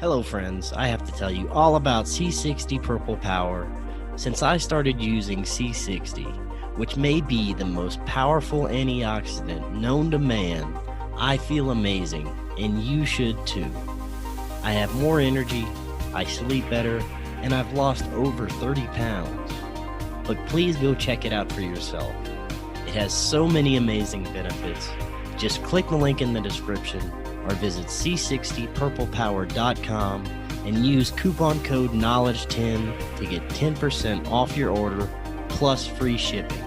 Hello friends, I have to tell you all about C60 Purple Power. Since I started using C60, which may be the most powerful antioxidant known to man, I feel amazing, and you should too. I have more energy, I sleep better, and I've lost over 30 pounds. But please go check it out for yourself. It has so many amazing benefits. Just click the link in the description or visit c60purplepower.com and use coupon code KNOWLEDGE10 to get 10% off your order plus free shipping.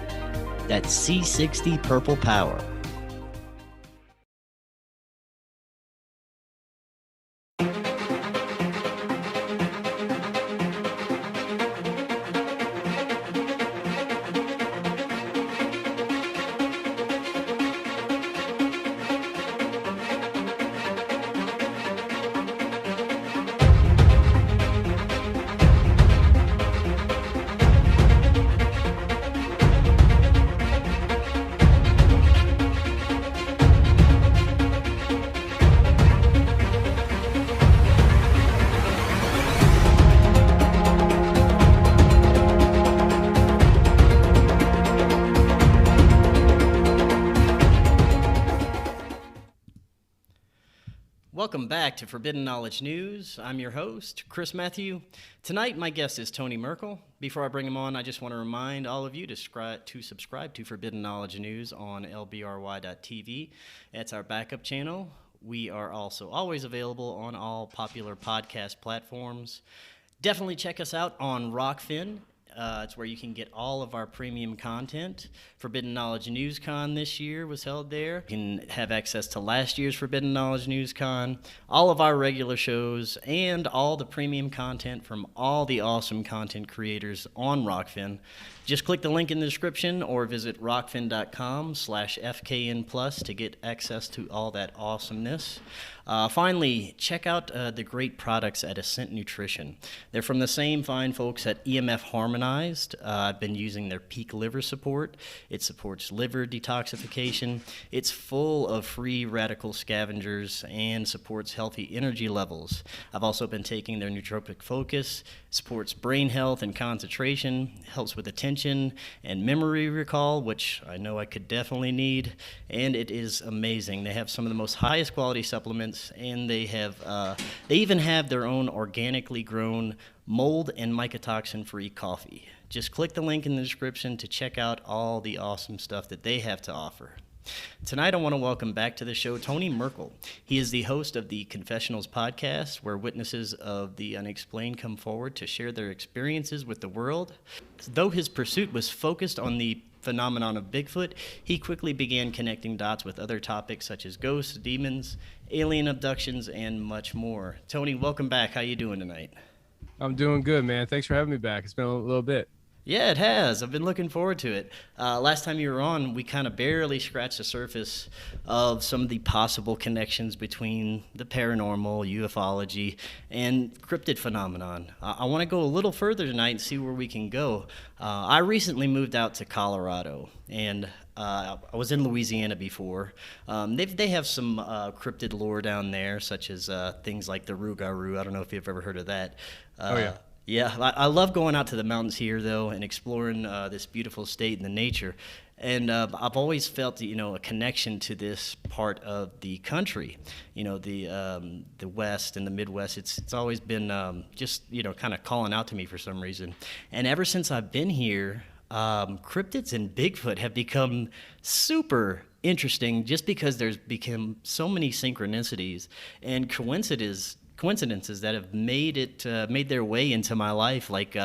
That's C60 Purple Power. Welcome back to Forbidden Knowledge News. I'm your host, Chris Matthew. Tonight, my guest is Tony Merkel. Before I bring him on, I just want to remind all of you to subscribe to Forbidden Knowledge News on lbry.tv. That's our backup channel. We are also always available on all popular podcast platforms. Definitely check us out on Rokfin. It's where you can get all of our premium content. Forbidden Knowledge News Con this year was held there. You can have access to last year's Forbidden Knowledge News Con, all of our regular shows, and all the premium content from all the awesome content creators on Rokfin. Just click the link in the description or visit rokfin.com/FKN+ to get access to all that awesomeness. Finally, check out the great products at Ascent Nutrition. They're from the same fine folks at EMF Harmonized. I've been using their Peak Liver Support. It supports liver detoxification. It's full of free radical scavengers and supports healthy energy levels. I've also been taking their Nootropic Focus. Supports brain health and concentration, helps with attention and memory recall, which I know I could definitely need, and it is amazing. They have some of the most highest quality supplements, and they even have their own organically grown mold and mycotoxin-free coffee. Just click the link in the description to check out all the awesome stuff that they have to offer. Tonight, I want to welcome back to the show Tony Merkel. He is the host of the Confessionals podcast, where witnesses of the unexplained come forward to share their experiences with the world. Though his pursuit was focused on the phenomenon of Bigfoot, he quickly began connecting dots with other topics such as ghosts, demons, alien abductions, and much more. Tony, welcome back. How you doing tonight? I'm doing good, man. Thanks for having me back. It's been a little bit. Yeah, it has. I've been looking forward to it. Last time you were on, we kind of barely scratched the surface of some of the possible connections between the paranormal, ufology, and cryptid phenomenon. I want to go a little further tonight and see where we can go. I recently moved out to Colorado, and I was in Louisiana before. They have some cryptid lore down there, such as things like the Rougarou. I don't know if you've ever heard of that. Oh, yeah. Yeah, I love going out to the mountains here, though, and exploring this beautiful state and the nature. And I've always felt, a connection to this part of the country. The West and the Midwest. It's always been just, kind of calling out to me for some reason. And ever since I've been here, cryptids and Bigfoot have become super interesting just because there's become so many synchronicities and coincidences that have made their way into my life, like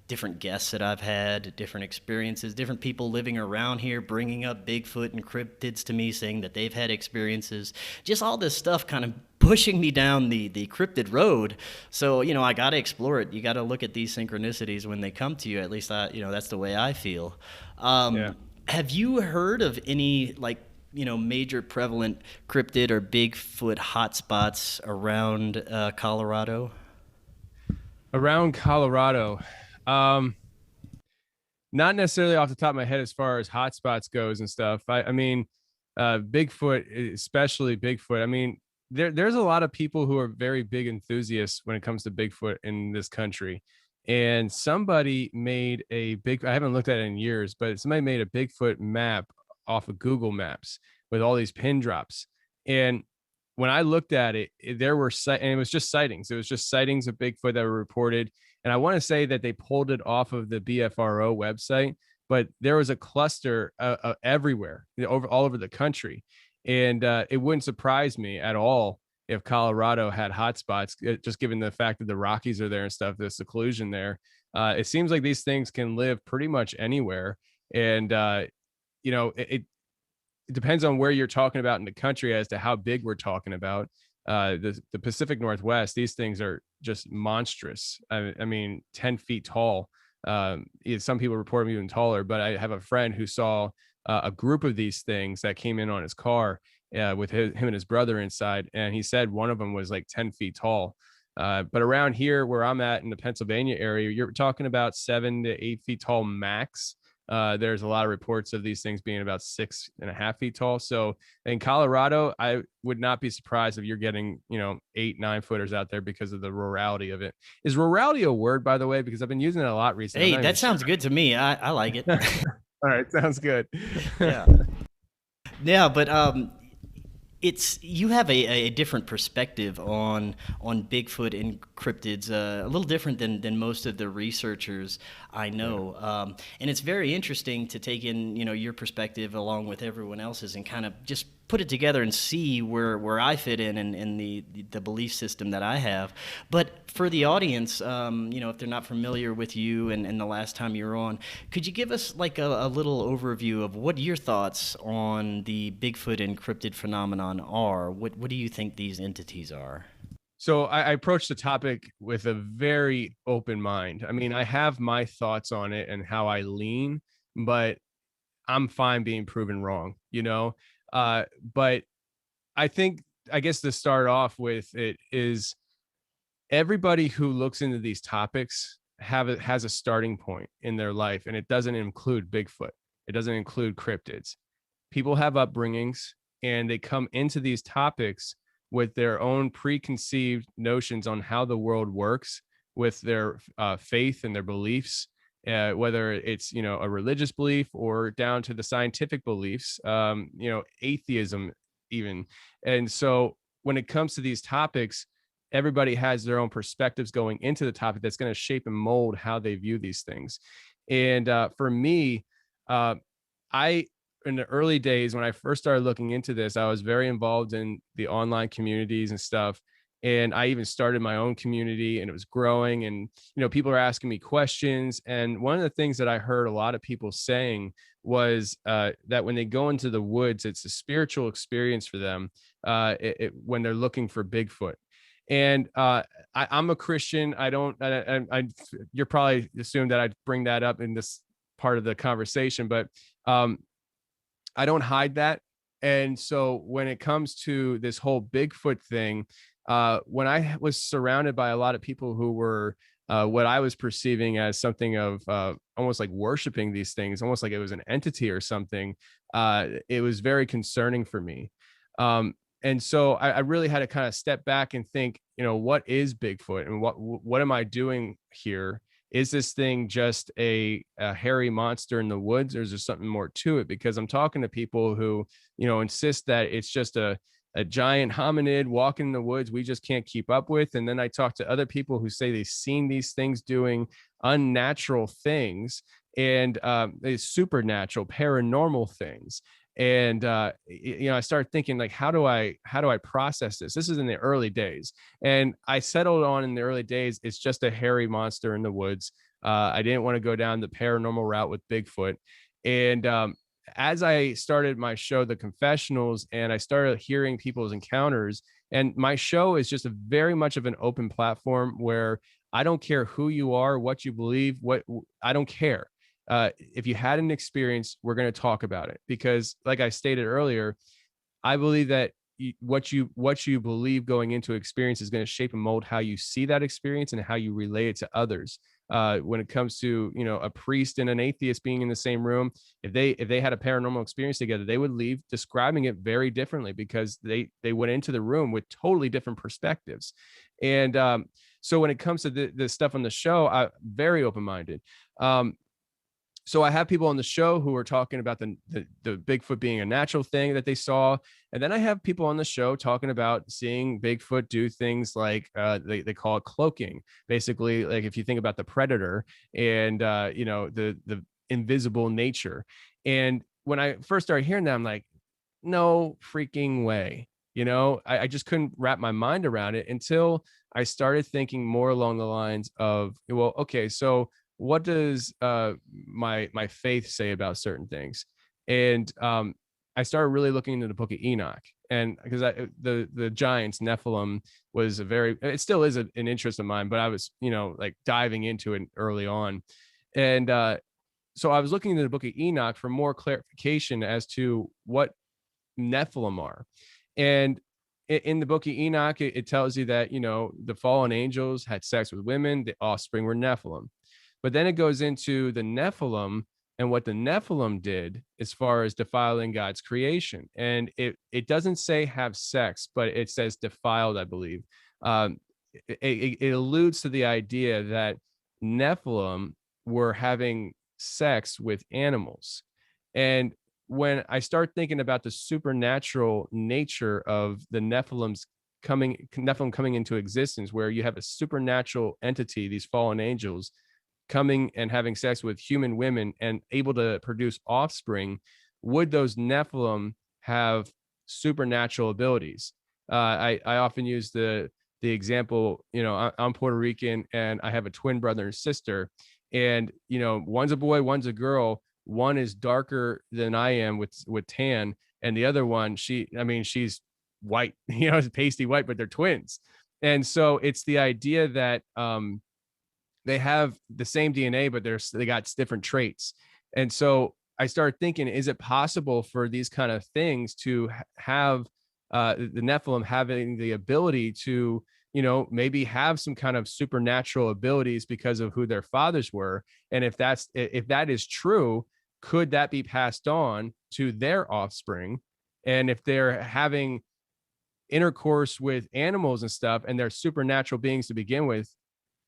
different guests that I've had, different experiences, different people living around here bringing up Bigfoot and cryptids to me, saying that they've had experiences. Just all this stuff kind of pushing me down the cryptid road. So, I got to explore it. You got to look at these synchronicities when they come to you. At least, that's the way I feel. Yeah. Have you heard of any, major prevalent cryptid or Bigfoot hotspots around Colorado? Around Colorado, not necessarily off the top of my head as far as hotspots goes and stuff. I mean, Bigfoot, especially Bigfoot. I mean, there's a lot of people who are very big enthusiasts when it comes to Bigfoot in this country. And somebody made I haven't looked at it in years, but somebody made a Bigfoot map off of Google Maps with all these pin drops. And when I looked at it, there were and it was just sightings. It was just sightings of Bigfoot that were reported. And I want to say that they pulled it off of the BFRO website, but there was a cluster everywhere, all over the country. And it wouldn't surprise me at all if Colorado had hotspots, just given the fact that the Rockies are there and stuff, the seclusion there. It seems like these things can live pretty much anywhere. And, it depends on where you're talking about in the country as to how big we're talking about. The Pacific Northwest, these things are just monstrous. I mean, 10 feet tall. Some people report them even taller, but I have a friend who saw a group of these things that came in on his car with him and his brother inside. And he said one of them was like 10 feet tall. But around here where I'm at in the Pennsylvania area, you're talking about 7 to 8 feet tall max. There's a lot of reports of these things being about 6.5 feet tall. So in Colorado, I would not be surprised if you're getting, 8-9 footers out there because of the rurality of it. Is rurality a word, by the way? Because I've been using it a lot recently. Hey, that sounds good to me. I like it. All right, sounds good. Yeah. Yeah, but you have a different perspective on Bigfoot and cryptids, a little different than most of the researchers I know, and it's very interesting to take in your perspective along with everyone else's and kind of just put it together and see where I fit in the belief system that I have. But for the audience, if they're not familiar with you and the last time you were on, could you give us like a little overview of what your thoughts on the Bigfoot and cryptid phenomenon are? What do you think these entities are? So I approached the topic with a very open mind. I mean, I have my thoughts on it and how I lean, but I'm fine being proven wrong, but I guess to start off with it is everybody who looks into these topics has a starting point in their life, and it doesn't include Bigfoot. It doesn't include cryptids. People have upbringings and they come into these topics with their own preconceived notions on how the world works, with their faith and their beliefs, whether it's a religious belief or down to the scientific beliefs, atheism even. And so when it comes to these topics, everybody has their own perspectives going into the topic that's going to shape and mold how they view these things. And for me, I in the early days when I first started looking into this, I was very involved in the online communities and stuff. And I even started my own community, and it was growing, and people are asking me questions. And one of the things that I heard a lot of people saying was that when they go into the woods, it's a spiritual experience for them when they're looking for Bigfoot. And I'm a Christian. You're probably assumed that I'd bring that up in this part of the conversation, but I don't hide that. And so when it comes to this whole Bigfoot thing, when I was surrounded by a lot of people who were what I was perceiving as something of almost like worshiping these things, almost like it was an entity or something, it was very concerning for me. And so I really had to kind of step back and think, what is Bigfoot and what am I doing here? Is this thing just a hairy monster in the woods, or is there something more to it? Because I'm talking to people who, insist that it's just a giant hominid walking in the woods we just can't keep up with. And then I talk to other people who say they've seen these things doing unnatural things and supernatural, paranormal things. And I started thinking, like, how do I process this? This is in the early days, and I settled on in the early days it's just a hairy monster in the woods. I didn't want to go down the paranormal route with Bigfoot. And as I started my show, The Confessionals, and I started hearing people's encounters, and my show is just a very much of an open platform where I don't care who you are, what you believe, I don't care. If you had an experience, we're going to talk about it, because like I stated earlier, I believe that what you believe going into experience is going to shape and mold how you see that experience and how you relate it to others. When it comes to, you know, a priest and an atheist being in the same room, if they had a paranormal experience together, they would leave describing it very differently because they went into the room with totally different perspectives. And so when it comes to the stuff on the show, I'm very open-minded. Um, so I have people on the show who are talking about the Bigfoot being a natural thing that they saw, and then I have people on the show talking about seeing Bigfoot do things like they call it cloaking. Basically, like if you think about the predator and you know, the invisible nature. And when I first started hearing that, I'm like, no freaking way. You know, I just couldn't wrap my mind around it until I started thinking more along the lines of, well, okay, so what does my faith say about certain things? And I started really looking into the Book of Enoch, and because the giants Nephilim was a very, it still is an interest of mine, but I was, you know, like diving into it early on. And so I was looking into the Book of Enoch for more clarification as to what Nephilim are. And in the Book of Enoch, it tells you that, you know, the fallen angels had sex with women, the offspring were Nephilim. But then it goes into the Nephilim and what the Nephilim did as far as defiling God's creation. And it doesn't say have sex, but it says defiled, I believe. Um, it alludes to the idea that Nephilim were having sex with animals. And when I start thinking about the supernatural nature of the Nephilim coming into existence, where you have a supernatural entity, these fallen angels, coming and having sex with human women and able to produce offspring, would those Nephilim have supernatural abilities? I often use the example, you know, I'm Puerto Rican and I have a twin brother and sister, and you know, one's a boy, one's a girl. One is darker than I am with tan, and the other one, I mean, she's white, you know, pasty white, but they're twins. And so it's the idea that they have the same DNA, but they got different traits. And so I started thinking, is it possible for these kind of things to have the Nephilim having the ability to, you know, maybe have some kind of supernatural abilities because of who their fathers were? And if that is true, could that be passed on to their offspring? And if they're having intercourse with animals and stuff and they're supernatural beings to begin with,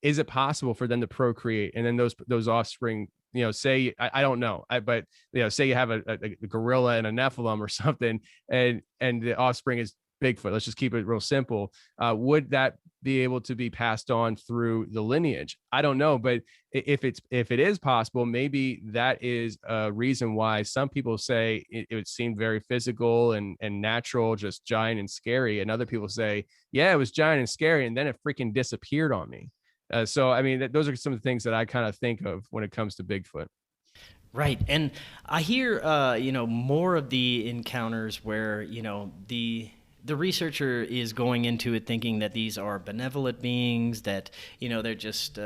is it possible for them to procreate and then those offspring, you know, say, I don't know, but you know, say you have a gorilla and a Nephilim or something, and the offspring is Bigfoot, let's just keep it real simple. Would that be able to be passed on through the lineage? I don't know, but if it is possible, maybe that is a reason why some people say it would seem very physical and natural, just giant and scary, and other people say, yeah, it was giant and scary, and then it freaking disappeared on me. So, I mean, those are some of the things that I kind of think of when it comes to Bigfoot. Right. And I hear, you know, more of the encounters where, you know, the researcher is going into it thinking that these are benevolent beings, that, you know, they're just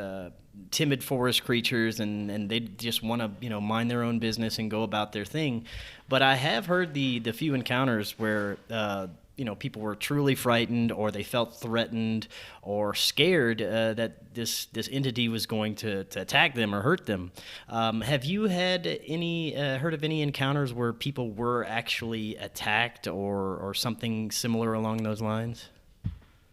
timid forest creatures and they just want to, you know, mind their own business and go about their thing. But I have heard the few encounters where, you know, people were truly frightened or they felt threatened or scared that this entity was going to attack them or hurt them. Have you had any heard of any encounters where people were actually attacked or something similar along those lines?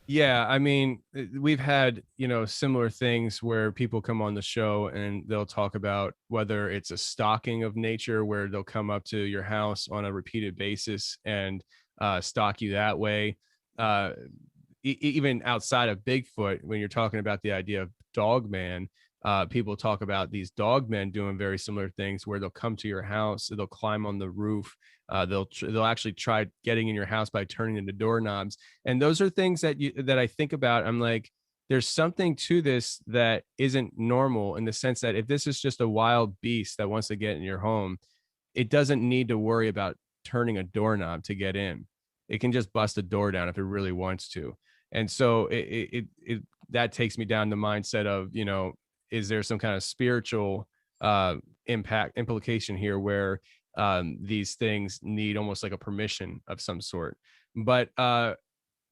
Yeah, I mean, we've had, you know, similar things where people come on the show and they'll talk about whether it's a stalking of nature, where they'll come up to your house on a repeated basis and stalk you that way. Uh, Even outside of Bigfoot, when you're talking about the idea of dog man, people talk about these dog men doing very similar things where they'll come to your house, they'll climb on the roof, they'll actually try getting in your house by turning into doorknobs. And those are things that I think about. I'm like, there's something to this that isn't normal, in the sense that if this is just a wild beast that wants to get in your home, it doesn't need to worry about turning a doorknob to get in. It can just bust a door down if it really wants to. And so that takes me down the mindset of, you know, is there some kind of spiritual implication here where these things need almost like a permission of some sort? But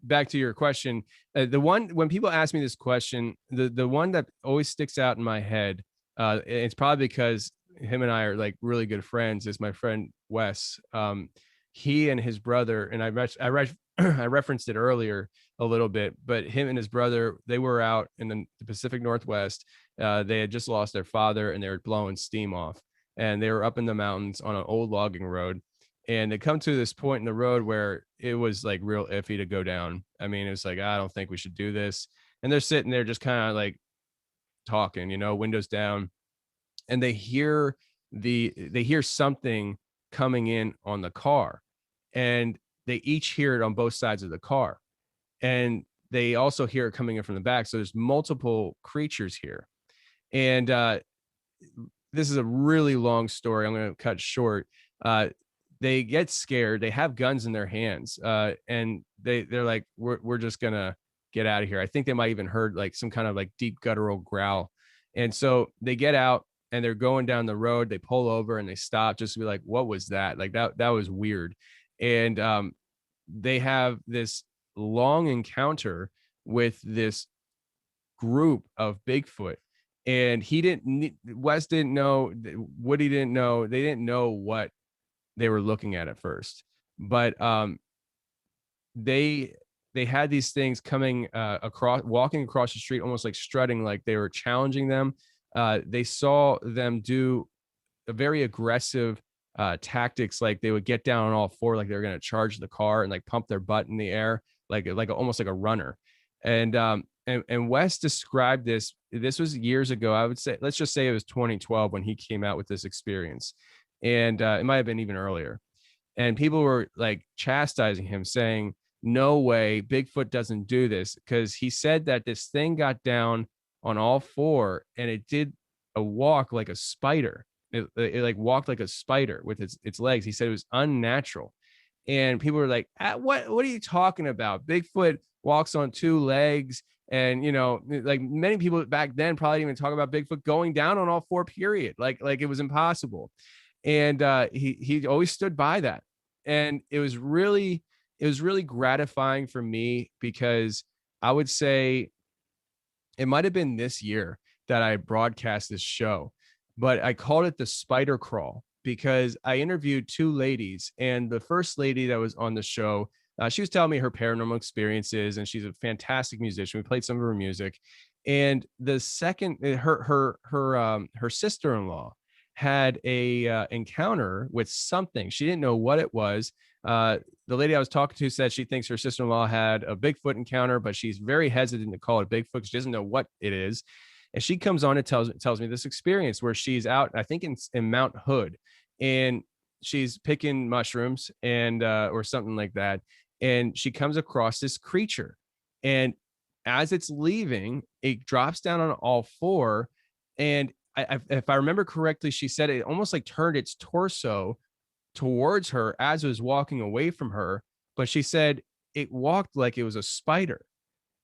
back to your question, the one, when people ask me this question, the one that always sticks out in my head, it's probably because him and I are like really good friends, is my friend Wes. He and his brother, and I referenced it earlier a little bit, but him and his brother, they were out in the Pacific Northwest. They had just lost their father and they were blowing steam off, and they were up in the mountains on an old logging road. And they come to this point in the road where it was like real iffy to go down. I mean, it was like, I don't think we should do this. And they're sitting there just kind of like talking, windows down, and they hear something coming in on the car, and they each hear it on both sides of the car, and they also hear it coming in from the back. So there's multiple creatures here. And this is a really long story. I'm going to cut short. They get scared. They have guns in their hands, and they're like, we're just gonna get out of here. I think they might even heard like some kind of like deep guttural growl. And so they get out and they're going down the road. They pull over and they stop just to be like, what was that? Like that was weird. And they have this long encounter with this group of Bigfoot. And Wes didn't know, Woody didn't know, they didn't know what they were looking at first. But they had these things coming walking across the street, almost like strutting, like they were challenging them. They saw them do a very aggressive tactics, like they would get down on all four, like they were going to charge the car and like pump their butt in the air, like almost like a runner. And Wes described this. This was years ago. I would say, let's just say it was 2012 when he came out with this experience, and it might have been even earlier. And people were like chastising him, saying, "No way, Bigfoot doesn't do this," because he said that this thing got down on all four and it did a walk like a spider. It like walked like a spider with its legs. He said it was unnatural. And people were like, what are you talking about? Bigfoot walks on two legs. And, like many people back then probably didn't even talk about Bigfoot going down on all four, period. Like it was impossible. And he always stood by that. And it was really gratifying for me, because I would say it might have been this year that I broadcast this show, but I called it the spider crawl, because I interviewed two ladies, and the first lady that was on the show, she was telling me her paranormal experiences, and she's a fantastic musician. We played some of her music. And the second, her sister-in-law had a encounter with something. She didn't know what it was. The lady I was talking to said she thinks her sister-in-law had a Bigfoot encounter, but she's very hesitant to call it Bigfoot because she doesn't know what it is. And she comes on and tells me this experience where she's out, I think in Mount Hood, and she's picking mushrooms and or something like that. And she comes across this creature, and as it's leaving, it drops down on all four. And if I remember correctly, she said it almost like turned its torso towards her as it was walking away from her. But she said it walked like it was a spider.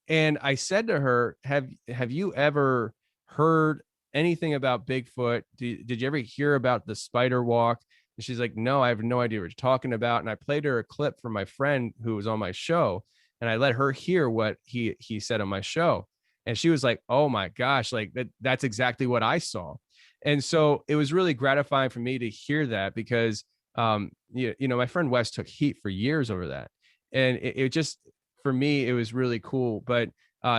And I said to her, have you ever heard anything about Bigfoot? Did you ever hear about the spider walk? And she's like, no, I have no idea what you're talking about. And I played her a clip from my friend who was on my show, and I let her hear what he said on my show. And she was like, oh my gosh, like that's exactly what I saw. And so it was really gratifying for me to hear that, because my friend Wes took heat for years over that. And it just, for me, it was really cool. But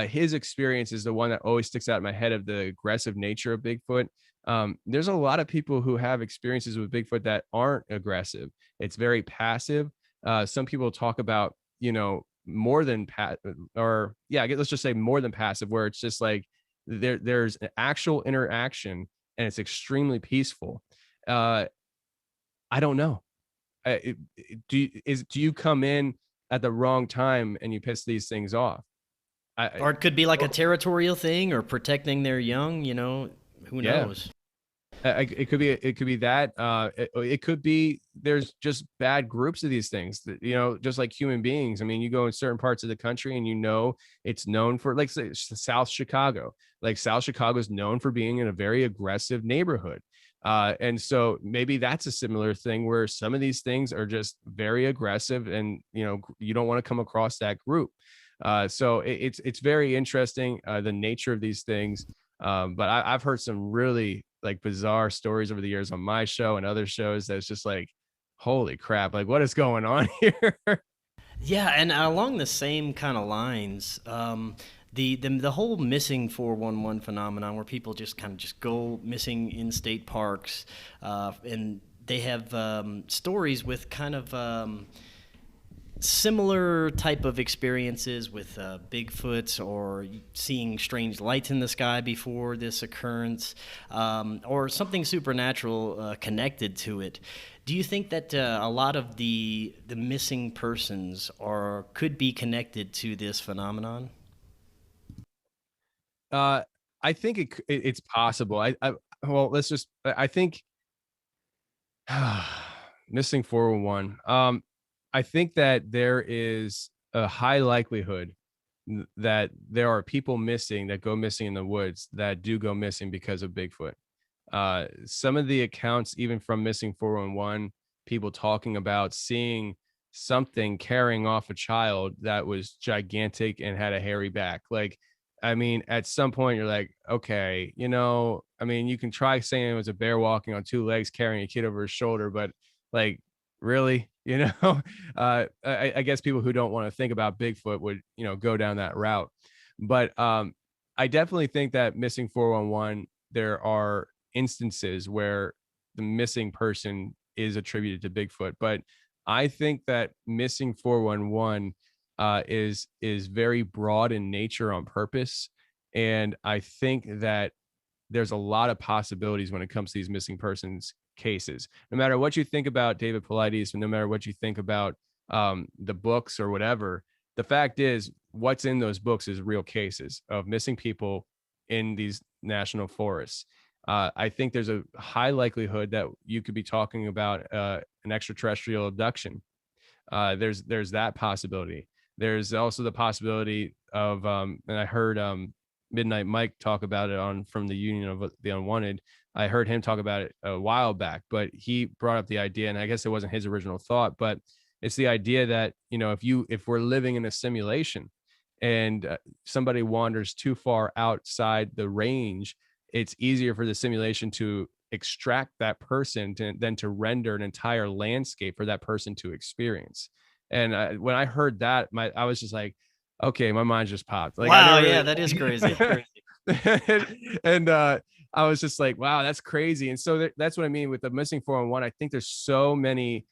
his experience is the one that always sticks out in my head, of the aggressive nature of Bigfoot. There's a lot of people who have experiences with Bigfoot that aren't aggressive. It's very passive. Some people talk about, more than let's just say more than passive, where it's just like there's an actual interaction and it's extremely peaceful. I don't know. Do you come in at the wrong time and you piss these things off? Or it could be like a territorial thing, or protecting their young, who knows? It could be that. It could be there's just bad groups of these things that, just like human beings. I mean, you go in certain parts of the country and it's known for, like, say, South Chicago. Like South Chicago is known for being in a very aggressive neighborhood. And so maybe that's a similar thing where some of these things are just very aggressive, and you don't want to come across that group. So it's very interesting, the nature of these things. But I've heard some really like bizarre stories over the years on my show and other shows that's just like, holy crap, like what is going on here? Yeah, and along the same kind of lines, the whole missing 411 phenomenon, where people just kind of just go missing in state parks, and they have stories with kind of similar type of experiences with Bigfoots, or seeing strange lights in the sky before this occurrence, or something supernatural connected to it. Do you think that a lot of the missing persons could be connected to this phenomenon? uh I think it's possible. Well, let's just I think missing 411. I think that there is a high likelihood that there are people missing that go missing in the woods that do go missing because of Bigfoot. Some of the accounts, even from missing 411, people talking about seeing something carrying off a child that was gigantic and had a hairy back. Like, I mean, at some point you're like, okay, I mean, you can try saying it was a bear walking on two legs carrying a kid over his shoulder, but like, really, I guess people who don't want to think about Bigfoot would, go down that route. But I definitely think that missing 411, there are instances where the missing person is attributed to Bigfoot. But I think that missing 411 is very broad in nature on purpose. And I think that there's a lot of possibilities when it comes to these missing persons cases. No matter what you think about David Paulides, and no matter what you think about the books or whatever, the fact is, what's in those books is real cases of missing people in these national forests. I think there's a high likelihood that you could be talking about an extraterrestrial abduction. There's that possibility. There's also the possibility of, and I heard Midnight Mike talk about it on from the Union of the Unwanted. I heard him talk about it a while back, but he brought up the idea, and I guess it wasn't his original thought, but it's the idea that if we're living in a simulation, and somebody wanders too far outside the range, it's easier for the simulation to extract that person than to render an entire landscape for that person to experience. And when I heard that, I was just like, okay, my mind just popped. Like, I Wow, never yeah, really, that is crazy. and I was just like, wow, that's crazy. And so that's what I mean with the missing 411. I think there's so many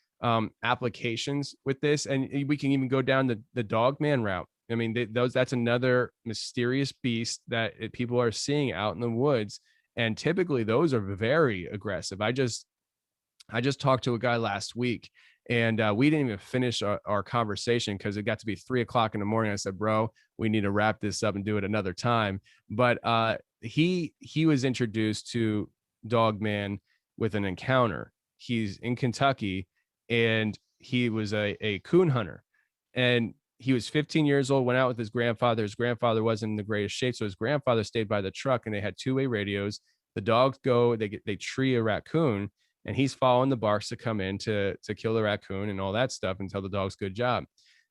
applications with this, and we can even go down the dog man route. I mean, that's another mysterious beast that people are seeing out in the woods, and typically those are very aggressive. I just talked to a guy last week, and we didn't even finish our conversation because it got to be 3 o'clock in the morning. I said, bro, we need to wrap this up and do it another time. But he was introduced to Dogman with an encounter. He's in Kentucky, and he was a coon hunter, and he was 15 years old, went out with his grandfather. His grandfather wasn't in the greatest shape, so his grandfather stayed by the truck, and they had two-way radios. The dogs go, they tree a raccoon, and he's following the barks to come in to kill the raccoon and all that stuff and tell the dogs good job.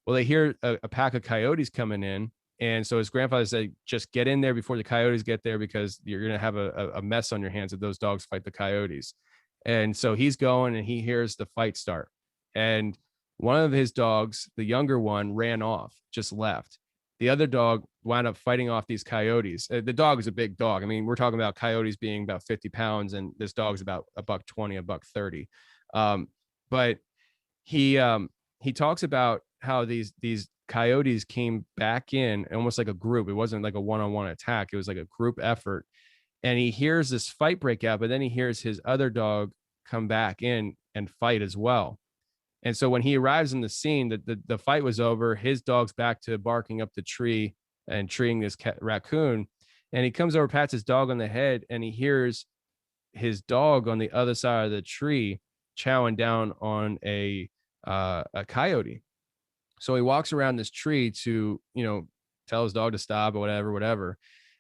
Well, they hear a pack of coyotes coming in, and so his grandfather said, just get in there before the coyotes get there, because you're going to have a mess on your hands if those dogs fight the coyotes. And so he's going, and he hears the fight start, and one of his dogs, the younger one, ran off, just left. The other dog wound up fighting off these coyotes. The dog is a big dog. I mean, we're talking about coyotes being about 50 pounds, and this dog's about a buck 20, a buck 30. But he talks about how these coyotes came back in almost like a group. It wasn't like a one-on-one attack. It was like a group effort. And he hears this fight break out, but then he hears his other dog come back in and fight as well. And so when he arrives in the scene, the fight was over. His dog's back to barking up the tree and treeing this raccoon. And he comes over, pats his dog on the head, and he hears his dog on the other side of the tree chowing down on a coyote. So he walks around this tree to, tell his dog to stop or whatever.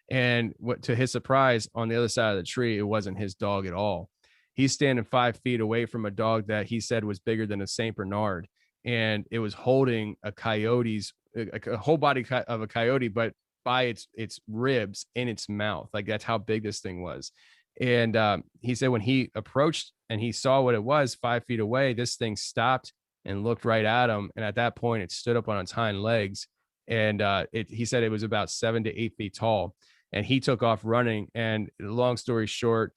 And to his surprise, on the other side of the tree, it wasn't his dog at all. He's standing 5 feet away from a dog that he said was bigger than a Saint Bernard, and it was holding a coyote's a whole body of a coyote, but by its ribs in its mouth. Like that's how big this thing was. And he said when he approached and he saw what it was 5 feet away, this thing stopped and looked right at him. And at that point, it stood up on its hind legs. And he said it was about 7 to 8 feet tall. And he took off running. And long story short,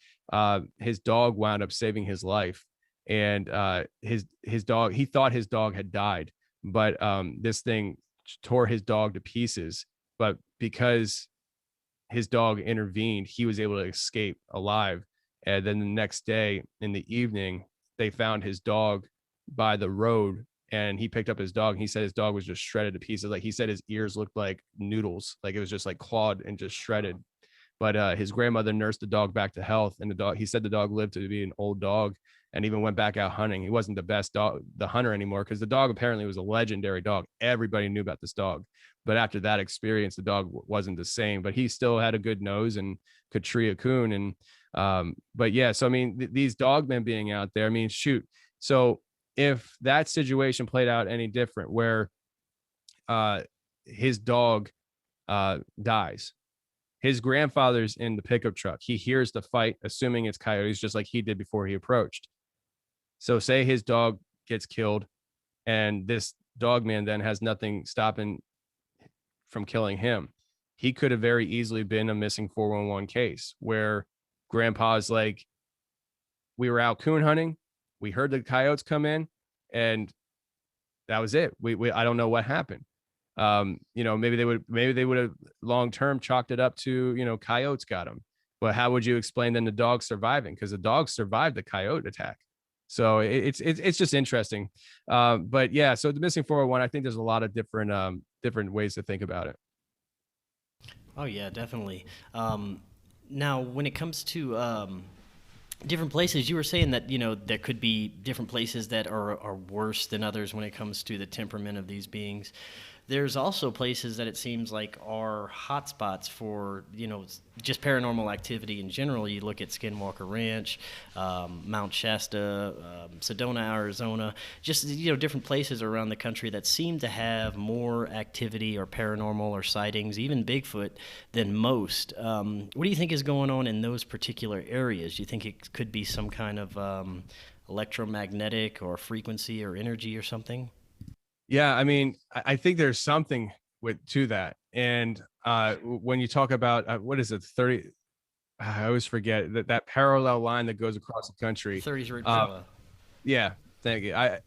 his dog wound up saving his life. And his dog, he thought his dog had died, but this thing tore his dog to pieces. But because his dog intervened, he was able to escape alive. And then the next day in the evening, they found his dog by the road, and he picked up his dog. And he said his dog was just shredded to pieces. Like he said, his ears looked like noodles, like it was just like clawed and just shredded. But his grandmother nursed the dog back to health, and he said the dog lived to be an old dog, and even went back out hunting. He wasn't the best dog, the hunter anymore, because the dog apparently was a legendary dog. Everybody knew about this dog. But after that experience, the dog wasn't the same, but he still had a good nose and could tree a coon. And but yeah, so I mean, these dogmen being out there, I mean, shoot. So if that situation played out any different, where his dog dies, his grandfather's in the pickup truck, he hears the fight, assuming it's coyotes, just like he did before he approached. So say his dog gets killed, and this dog man then has nothing stopping from killing him. He could have very easily been a missing 411 case where grandpa's like, we were out coon hunting, we heard the coyotes come in, and that was it. We I don't know what happened. Maybe they would have long term chalked it up to, coyotes got him. But how would you explain then the dog surviving? Because the dog survived the coyote attack. So it's just interesting. But yeah, so the missing 401, I think there's a lot of different ways to think about it. Oh yeah, definitely. Now, when it comes to different places, you were saying that there could be different places that are worse than others when it comes to the temperament of these beings. There's also places that it seems like are hotspots for just paranormal activity in general. You look at Skinwalker Ranch, Mount Shasta, Sedona, Arizona, just different places around the country that seem to have more activity or paranormal or sightings, even Bigfoot, than most. What do you think is going on in those particular areas? Do you think it could be some kind of electromagnetic or frequency or energy or something? Yeah, I mean, I think there's something to that. And when you talk about what is it, 30? I always forget that parallel line that goes across the country. 30's Ridge Trail. Yeah, thank you. I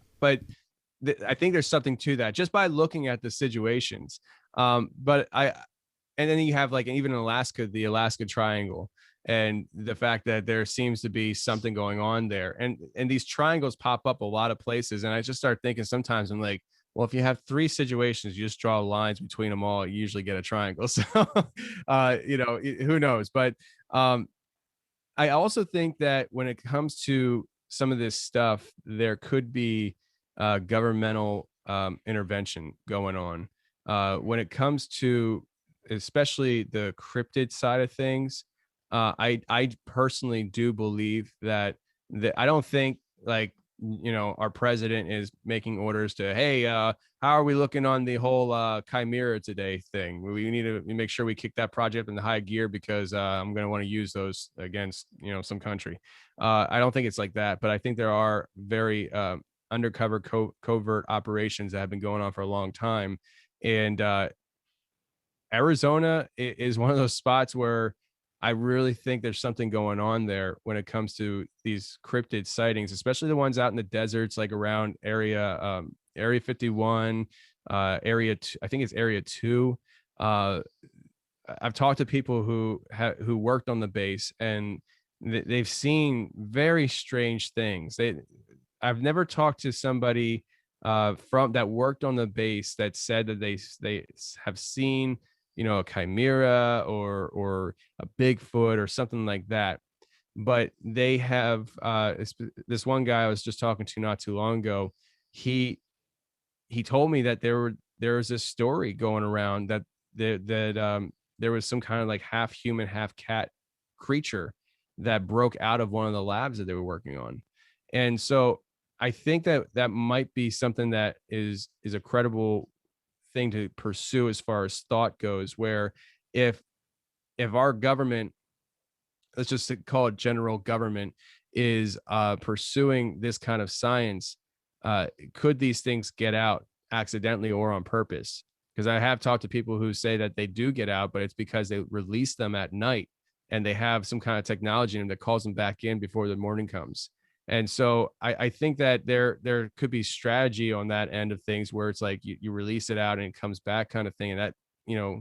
think there's something to that just by looking at the situations. And then you have like even in Alaska, the Alaska Triangle, and the fact that there seems to be something going on there, and these triangles pop up a lot of places, and I just start thinking sometimes I'm like, well, if you have three situations, you just draw lines between them all, you usually get a triangle. So, who knows? But I also think that when it comes to some of this stuff, there could be governmental intervention going on. When it comes to especially the cryptid side of things, I personally do believe that I don't think like our president is making orders to, hey, how are we looking on the whole chimera today thing? We need to make sure we kick that project in the high gear because I'm going to want to use those against some country. I don't think it's like that, but I think there are very undercover covert operations that have been going on for a long time. And Arizona is one of those spots where I really think there's something going on there when it comes to these cryptid sightings, especially the ones out in the deserts, like around area 51, I think it's area 2. I've talked to people who worked on the base, and they've seen very strange things. I've never talked to somebody from that worked on the base that said that they have seen a chimera or a Bigfoot or something like that. But they have this one guy I was just talking to not too long ago. He told me that there was this story going around that there was some kind of like half human, half cat creature that broke out of one of the labs that they were working on. And so I think that that might be something that is a credible thing to pursue as far as thought goes, where if our government, let's just call it general government, is pursuing this kind of science, could these things get out accidentally or on purpose? Because I have talked to people who say that they do get out, but it's because they release them at night and they have some kind of technology in them that calls them back in before the morning comes. And so I think that there could be strategy on that end of things where it's like you release it out and it comes back kind of thing. And that, you know,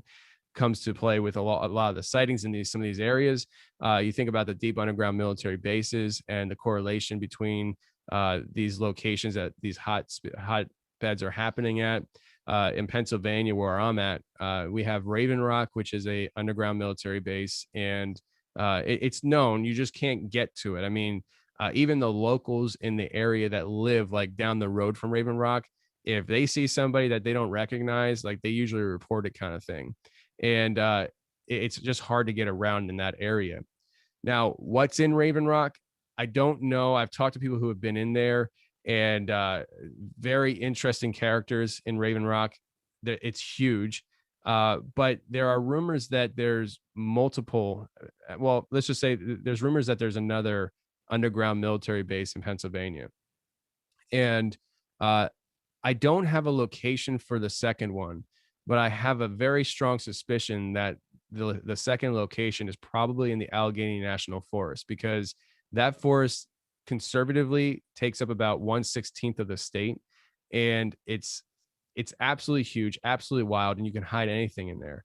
comes to play with a lot of the sightings in some of these areas. You think about the deep underground military bases and the correlation between these locations that these hotbeds are happening at. In Pennsylvania, where I'm at, we have Raven Rock, which is a underground military base, and it's known. You just can't get to it. I mean, even the locals in the area that live like down the road from Raven Rock, if they see somebody that they don't recognize, like they usually report it, kind of thing. And it's just hard to get around in that area. Now, what's in Raven Rock? I don't know. I've talked to people who have been in there, and very interesting characters in Raven Rock. It's huge. But there are rumors that there's multiple. Well, let's just say there's rumors that there's another underground military base in Pennsylvania. And I don't have a location for the second one, but I have a very strong suspicion that the second location is probably in the Allegheny National Forest, because that forest conservatively takes up about 1/16 of the state, and it's absolutely huge, absolutely wild, and you can hide anything in there.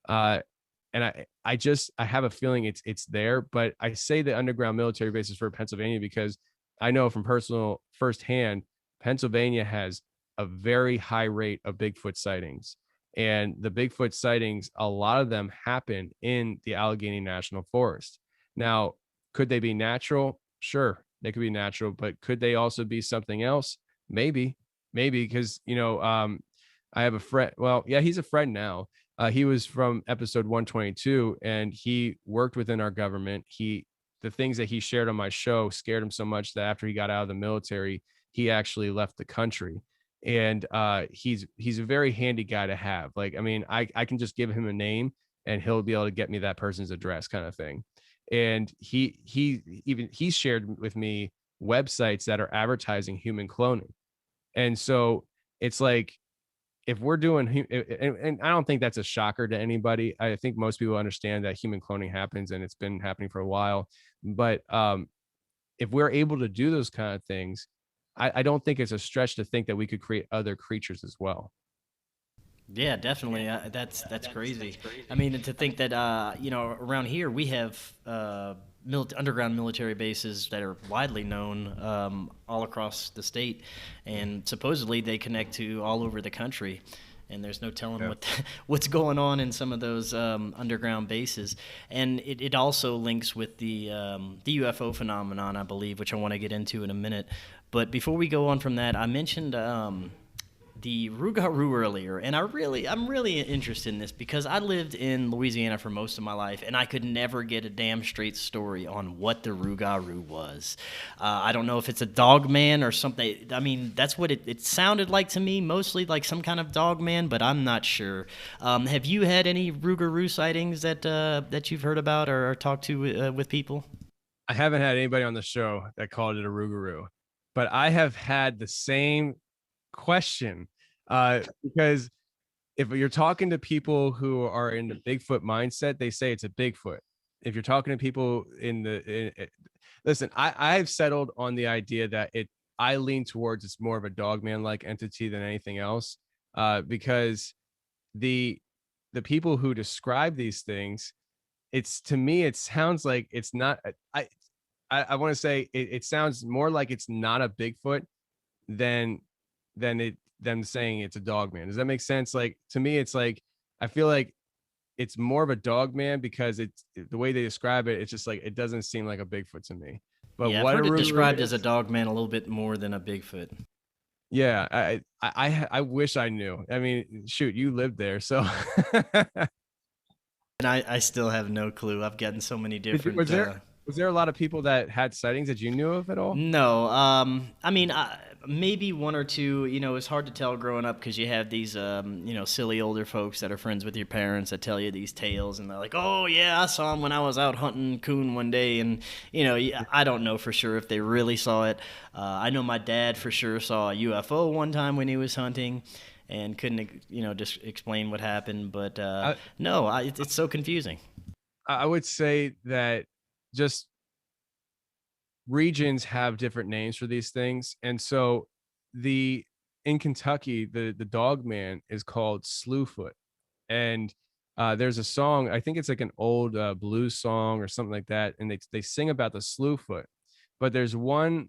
And I have a feeling it's there, but I say the underground military bases for Pennsylvania because I know from personal firsthand, Pennsylvania has a very high rate of Bigfoot sightings. And the Bigfoot sightings, a lot of them happen in the Allegheny National Forest. Now, could they be natural? Sure, they could be natural, but could they also be something else? Maybe, because I have a friend. Well, yeah, he's a friend now. He was from episode 122, and he worked within our government. The things that he shared on my show scared him so much that after he got out of the military, he actually left the country. And he's a very handy guy to have. Like, I mean, I can just give him a name and he'll be able to get me that person's address, kind of thing. And he shared with me websites that are advertising human cloning. And so it's like, if we're doing, and I don't think that's a shocker to anybody. I think most people understand that human cloning happens and it's been happening for a while. But if we're able to do those kind of things, I don't think it's a stretch to think that we could create other creatures as well. Yeah, definitely. That's crazy. I mean, to think that around here we have underground military bases that are widely known all across the state, and supposedly they connect to all over the country. And there's no telling Yeah. what's going on in some of those underground bases. And it also links with the UFO phenomenon, I believe, which I want to get into in a minute. But before we go on from that, I mentioned the Rougarou earlier, and I'm really interested in this because I lived in Louisiana for most of my life, and I could never get a damn straight story on what the Rougarou was. I don't know if it's a dog man or something. I mean, that's what it sounded like to me, mostly like some kind of dog man, but I'm not sure. Have you had any Rougarou sightings that you've heard about or talked to with people? I haven't had anybody on the show that called it a Rougarou, but I have had the same question, because if you're talking to people who are in the Bigfoot mindset, they say it's a Bigfoot. If you're talking to people listen, I've settled on the idea that I lean towards it's more of a dogman like entity than anything else, because the people who describe these things, it's, to me, it sounds like it's not. I want to say it sounds more like it's not a Bigfoot than them saying it's a dog man. Does that make sense? Like, to me, it's like, I feel like it's more of a dog man because it's the way they describe it. It's just like, it doesn't seem like a Bigfoot to me. But Yeah, I've what a heard it Rougarou described as a is, dog man a little bit more than a Bigfoot. yeah, I wish I knew. I mean, shoot, you lived there, so And I still have no clue. I've gotten so many was different. there? Was there a lot of people that had sightings that you knew of at all? No, I mean, maybe one or two. You know, it's hard to tell growing up because you have these, silly older folks that are friends with your parents that tell you these tales, and they're like, "Oh yeah, I saw him when I was out hunting coon one day," and I don't know for sure if they really saw it. I know my dad for sure saw a UFO one time when he was hunting, and couldn't, just explain what happened. But I, no, it's so confusing. I would say that just regions have different names for these things. And so the in Kentucky, the dog man is called Slewfoot. And there's a song, I think it's like an old blues song or something like that, and they sing about the Slewfoot. But there's one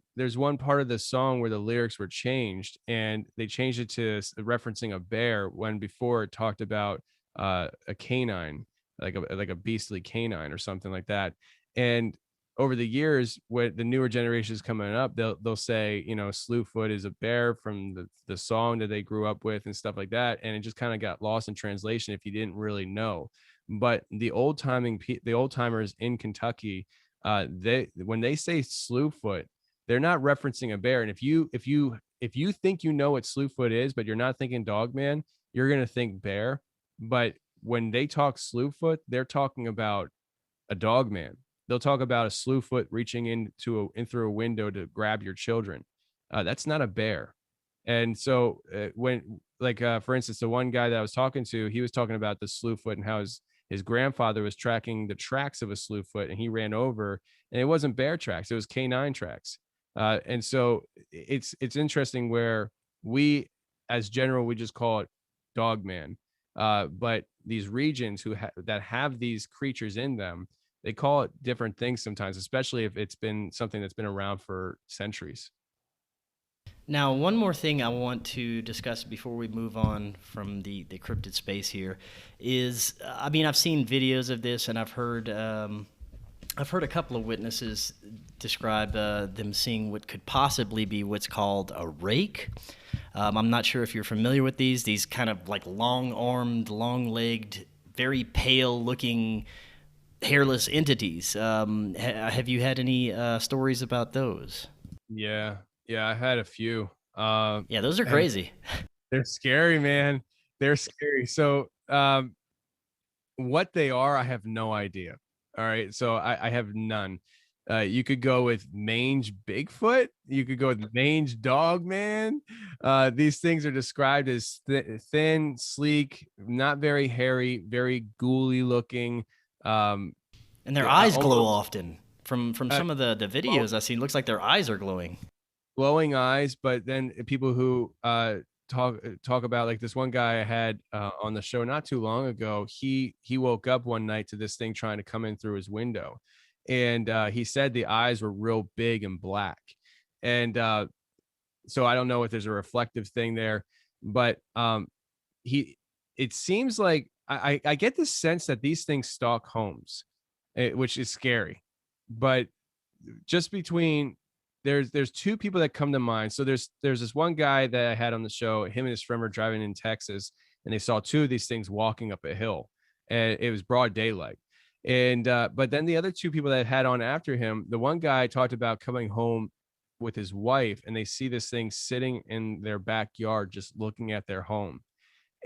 part of the song where the lyrics were changed, and they changed it to referencing a bear when before it talked about a canine, like a beastly canine or something like that. And over the years, when the newer generations coming up, they'll say, Slewfoot is a bear from the song that they grew up with and stuff like that, and it just kind of got lost in translation if you didn't really know. But the old timers in Kentucky, they when they say Slewfoot, they're not referencing a bear. And if you think you know what Slewfoot is, but you're not thinking Dogman, you're gonna think bear. But when they talk Slewfoot, they're talking about a dog man. They'll talk about a Slewfoot reaching in through a window to grab your children. That's not a bear. And so when like for instance, the one guy that I was talking to, he was talking about the Slewfoot and how his grandfather was tracking the tracks of a Slewfoot, and he ran over, and it wasn't bear tracks, it was canine tracks. And so it's interesting where we as general we just call it dog man. But these regions that have these creatures in them, they call it different things sometimes, especially if it's been something that's been around for centuries. Now, one more thing I want to discuss before we move on from the cryptid space here is, I mean, I've seen videos of this, and I've heard a couple of witnesses describe them seeing what could possibly be what's called a rake. I'm not sure if you're familiar with these kind of like long-armed, long-legged, very pale-looking, hairless entities. Have you had any stories about those? Yeah. Yeah, I had a few. Yeah, those are And crazy. they're scary, man. They're scary. So, what they are, I have no idea. All right. So I have none. You could go with mange Bigfoot. You could go with mange dog man. These things are described as thin, sleek, not very hairy, very ghouly looking. Um, And their eyes glow almost often. From uh, some of the glow, videos I've seen, looks like their eyes are glowing. glowing eyes. But then people who talk about, like this one guy I had on the show not too long ago. He woke up one night to this thing trying to come in through his window, and he said the eyes were real big and black. And so I don't know if there's a reflective thing there, but he it seems like I get the sense that these things stalk homes, which is scary. But just between there's two people that come to mind. So there's this one guy that I had on the show. Him and his friend were driving in Texas, and they saw two of these things walking up a hill, and it was broad daylight. And but then the other two people that had on after him, the one guy talked about coming home with his wife, and they see this thing sitting in their backyard, just looking at their home.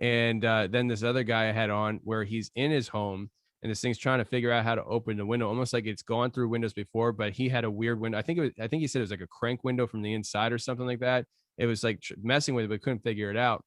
And then this other guy I had on where he's in his home, and this thing's trying to figure out how to open the window, almost like it's gone through windows before, but he had a weird window. I think he said it was like a crank window from the inside or something like that. It was like messing with it, but couldn't figure it out.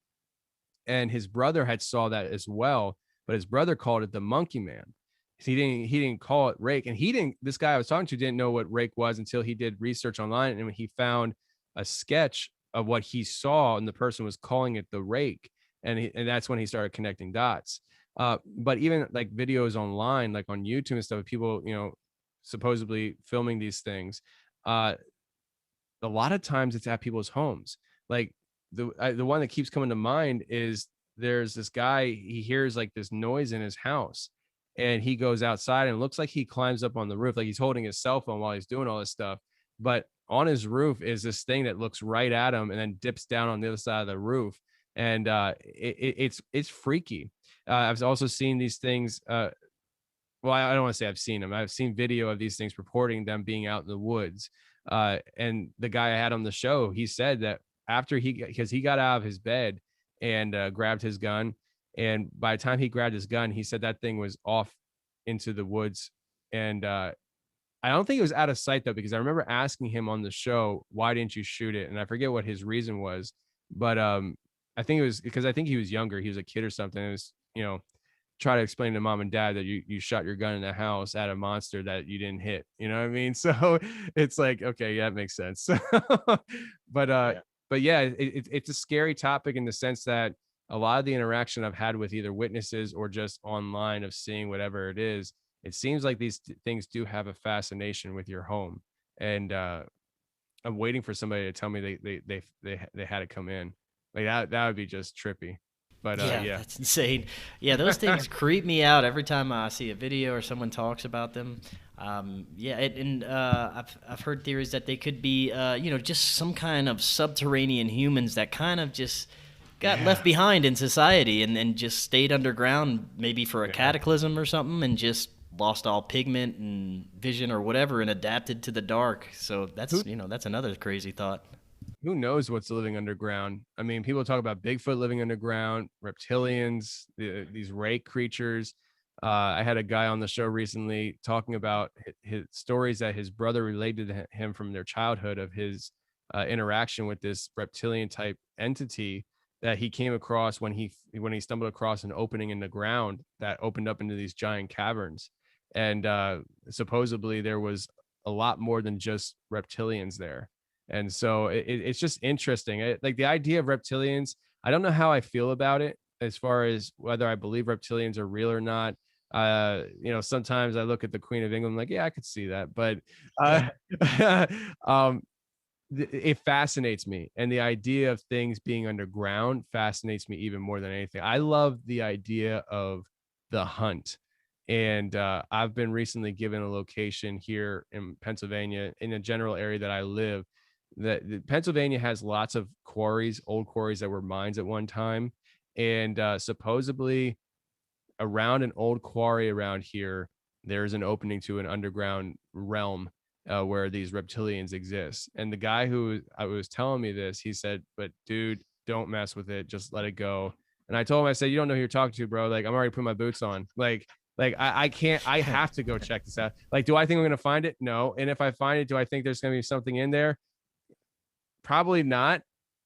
And his brother had saw that as well, but his brother called it the monkey man. He didn't call it rake. And he didn't this guy I was talking to didn't know what rake was until he did research online, and when he found a sketch of what he saw, and the person was calling it the rake. And that's when he started connecting dots. But even like videos online, like on YouTube and stuff, people, supposedly filming these things, uh, a lot of times it's at people's homes. Like the one that keeps coming to mind is there's this guy, he hears like this noise in his house, and he goes outside, and it looks like he climbs up on the roof, like he's holding his cell phone while he's doing all this stuff. But on his roof is this thing that looks right at him and then dips down on the other side of the roof. And it's freaky. I've also seen these things well, I don't want to say I've seen them. I've seen video of these things purporting them being out in the woods. And the guy I had on the show, he said that after because he got out of his bed and grabbed his gun, and by the time he grabbed his gun, he said that thing was off into the woods. And I don't think it was out of sight though, because I remember asking him on the show, why didn't you shoot it? And I forget what his reason was, but I think it was because I think he was younger. He was a kid or something. It was, try to explain to mom and dad that you shot your gun in the house at a monster that you didn't hit. You know what I mean? So it's like, okay, yeah, that makes sense. but Yeah. but yeah, it's a scary topic in the sense that a lot of the interaction I've had with either witnesses or just online of seeing whatever it is, it seems like these things do have a fascination with your home. And I'm waiting for somebody to tell me they had to come in. Like that would be just trippy. But Yeah, yeah. that's insane. Yeah, those things creep me out every time I see a video or someone talks about them. Yeah, and I've heard theories that they could be, just some kind of subterranean humans that kind of just got left behind in society and just stayed underground, maybe for a cataclysm or something, and just lost all pigment and vision or whatever, and adapted to the dark. So that's another crazy thought. Who knows what's living underground? I mean, people talk about Bigfoot living underground, reptilians, these rake creatures. I had a guy on the show recently talking about his stories that his brother related to him from their childhood of his interaction with this reptilian type entity that he came across when he stumbled across an opening in the ground that opened up into these giant caverns. And supposedly there was a lot more than just reptilians there. And so it's just interesting. Like the idea of reptilians, I don't know how I feel about it as far as whether I believe reptilians are real or not. Sometimes I look at the Queen of England like, yeah, I could see that. But it fascinates me. And the idea of things being underground fascinates me even more than anything. I love the idea of the hunt. And I've been recently given a location here in Pennsylvania, in a general area that I live, that Pennsylvania has lots of quarries, old quarries that were mines at one time. And supposedly around an old quarry around here, there's an opening to an underground realm where these reptilians exist. And the guy who I was telling me this, he said, but dude, don't mess with it. Just let it go. And I told him, I said, you don't know who you're talking to, bro. Like, I'm already putting my boots on. Like I can't, I have to go check this out. Like, do I think I'm going to find it? No. And if I find it, do I think there's going to be something in there? Probably not.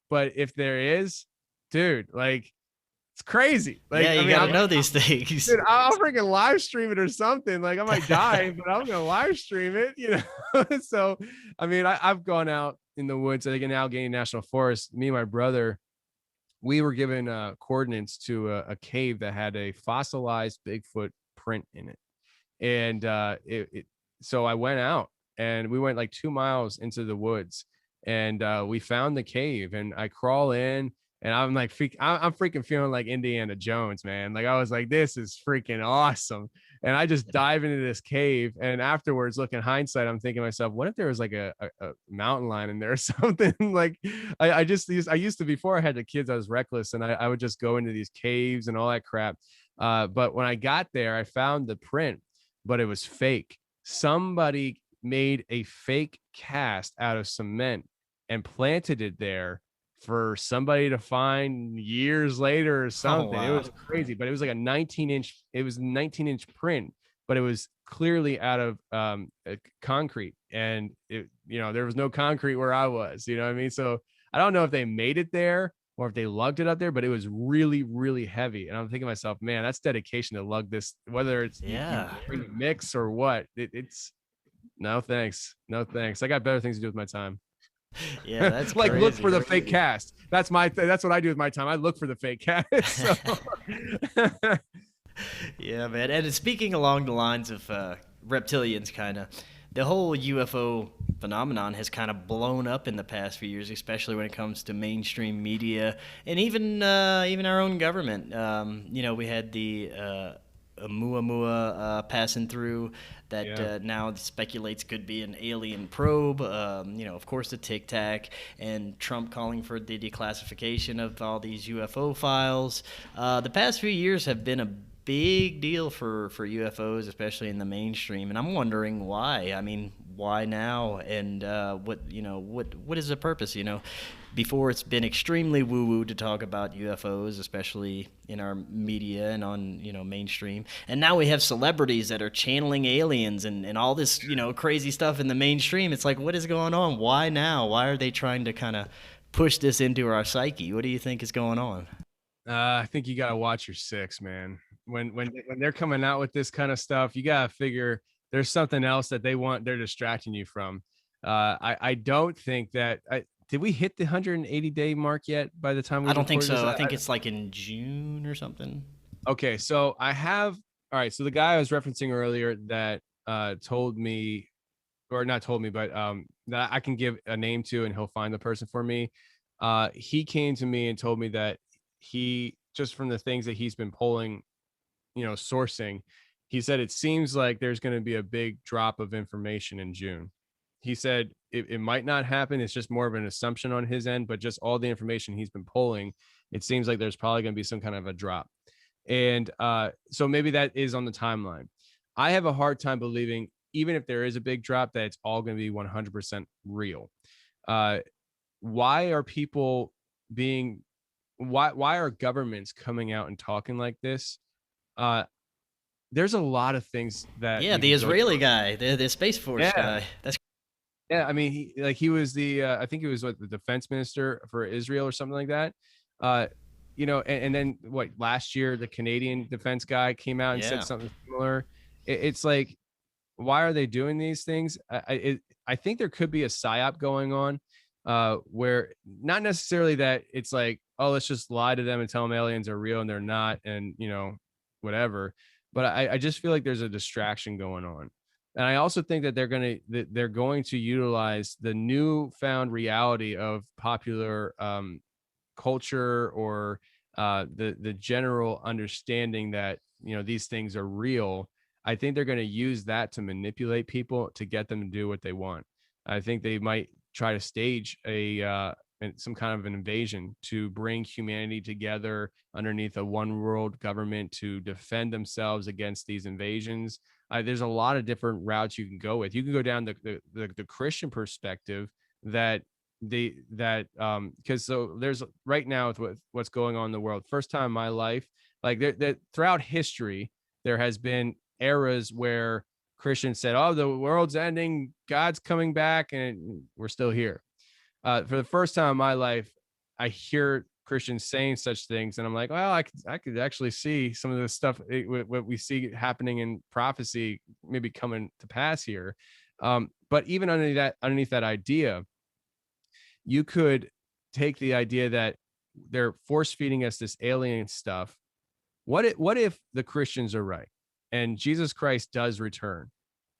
But if there is, dude, like, it's crazy. Like, Yeah, you gotta know these things. Dude, I'll freaking live stream it or something. Like, I might die, but I'm gonna live stream it, So, I mean, I've gone out in the woods, like in Allegheny National Forest. Me and my brother, we were given coordinates to a cave that had a fossilized Bigfoot print in it, and so I went out and we went like 2 miles into the woods, and we found the cave, and I crawl in. And I'm like, I'm freaking feeling like Indiana Jones, man. Like, I was like, this is freaking awesome. And I just dive into this cave. And afterwards, looking hindsight, I'm thinking to myself, what if there was like a mountain lion in there or something? Like, I used to, before I had the kids, I was reckless. And I would just go into these caves and all that crap. But when I got there, I found the print, but it was fake. Somebody made a fake cast out of cement and planted it there for somebody to find years later or something. Oh, wow. It was crazy, but it was like a 19-inch print, but it was clearly out of concrete, and there was no concrete where I was, you know what I mean? So I don't know if they made it there or if they lugged it up there, but it was really, really heavy. And I'm thinking to myself, man, that's dedication to lug this, whether it's you bring a mix or what. It's no thanks. I got better things to do with my time. Yeah, that's like crazy. Look for the fake cast. That's what I do with my time. I look for the fake cast. So. Yeah, man. And speaking along the lines of reptilians, kind of, the whole UFO phenomenon has kind of blown up in the past few years, especially when it comes to mainstream media and even our own government. We had the Oumuamua passing through that now speculates could be an alien probe. Of course, the Tic Tac, and Trump calling for the declassification of all these UFO files. The past few years have been a big deal for UFOs, especially in the mainstream, and I'm wondering why. I mean, why now? And what is the purpose? Before it's been extremely woo-woo to talk about UFOs, especially in our media and on mainstream. And now we have celebrities that are channeling aliens and all this crazy stuff in the mainstream. It's like, what is going on? Why now? Why are they trying to kind of push this into our psyche? What do you think is going on? I think you got to watch your six, man. When they're coming out with this kind of stuff, you got to figure there's something else that they're distracting you from. I don't think that did we hit the 180-day mark yet by the time we I don't think recorded this? so. I think it's like in June or something. Okay, so I have all right. So the guy I was referencing earlier that told me, or not told me, but that I can give a name to and he'll find the person for me. He came to me and told me that he, just from the things that he's been polling, sourcing, he said it seems like there's going to be a big drop of information in June. He said it might not happen. It's just more of an assumption on his end, but just all the information he's been polling, it seems like there's probably going to be some kind of a drop. And so maybe that is on the timeline. I have a hard time believing, even if there is a big drop, that it's all going to be 100% real. Why are people being, why are governments coming out and talking like this? There's a lot of things that Yeah, the Israeli guy, the Space Force guy. That's yeah. I mean, he was the I think he was what, the defense minister for Israel or something like that. And then what, last year the Canadian defense guy came out and said something similar. It's like, why are they doing these things? I think there could be a psyop going on, where not necessarily that it's like, oh, let's just lie to them and tell them aliens are real and they're not, and whatever. But I just feel like there's a distraction going on. And I also think that they're going to utilize the newfound reality of popular culture, or the general understanding that these things are real. I think they're going to use that to manipulate people to get them to do what they want. I think they might try to stage some kind of an invasion to bring humanity together underneath a one world government to defend themselves against these invasions. There's a lot of different routes you can go with. You can go down the Christian perspective that because so there's right now with what's going on in the world, first time in my life, like that throughout history there has been eras where Christians said, oh, the world's ending, God's coming back, and we're still here. For the first time in my life, I hear Christians saying such things, and I'm like, well, I could actually see some of the stuff, what we see happening in prophecy maybe coming to pass here. But even underneath that idea, you could take the idea that they're force feeding us this alien stuff. What if the Christians are right and Jesus Christ does return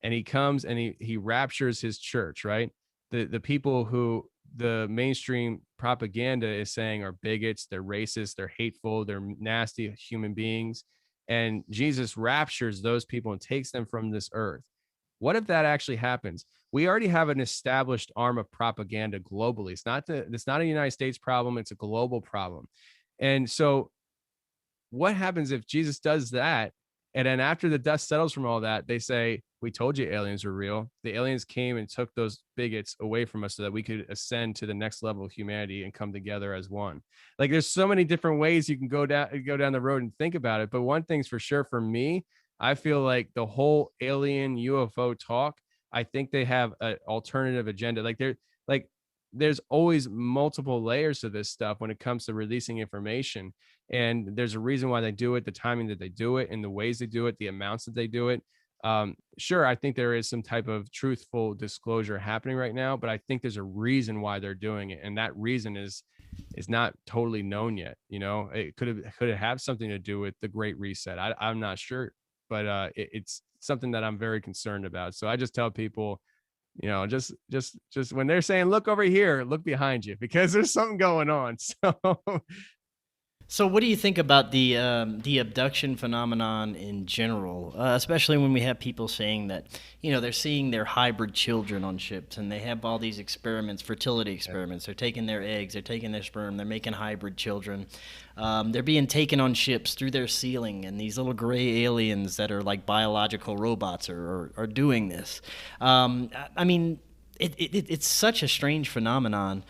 and he comes and he raptures his church, right? The people who the mainstream propaganda is saying are bigots, they're racist, they're hateful, they're nasty human beings. And Jesus raptures those people and takes them from this earth. What if that actually happens? We already have an established arm of propaganda globally. It's not a United States problem, it's a global problem. And so what happens if Jesus does that? And then after the dust settles from all that, they say, we told you aliens were real. The aliens came and took those bigots away from us so that we could ascend to the next level of humanity and come together as one. Like, there's so many different ways you can go down the road and think about it. But one thing's for sure for me, I feel like the whole alien UFO talk, I think they have an alternative agenda. There's always multiple layers to this stuff when it comes to releasing information. And there's a reason why they do it, the timing that they do it, and the ways they do it, the amounts that they do it. Sure, I think there is some type of truthful disclosure happening right now, but I think there's a reason why they're doing it. And that reason is not totally known yet. It could have something to do with the Great Reset. I'm not sure, but it's something that I'm very concerned about. So I just tell people, just when they're saying, look over here, look behind you, because there's something going on. So So, what do you think about the abduction phenomenon in general, especially when we have people saying that they're seeing their hybrid children on ships, and they have all these experiments, fertility Yeah. experiments. They're taking their eggs, they're taking their sperm, they're making hybrid children. They're being taken on ships through their ceiling, and these little gray aliens that are like biological robots are doing this. I mean, it's such a strange phenomenon.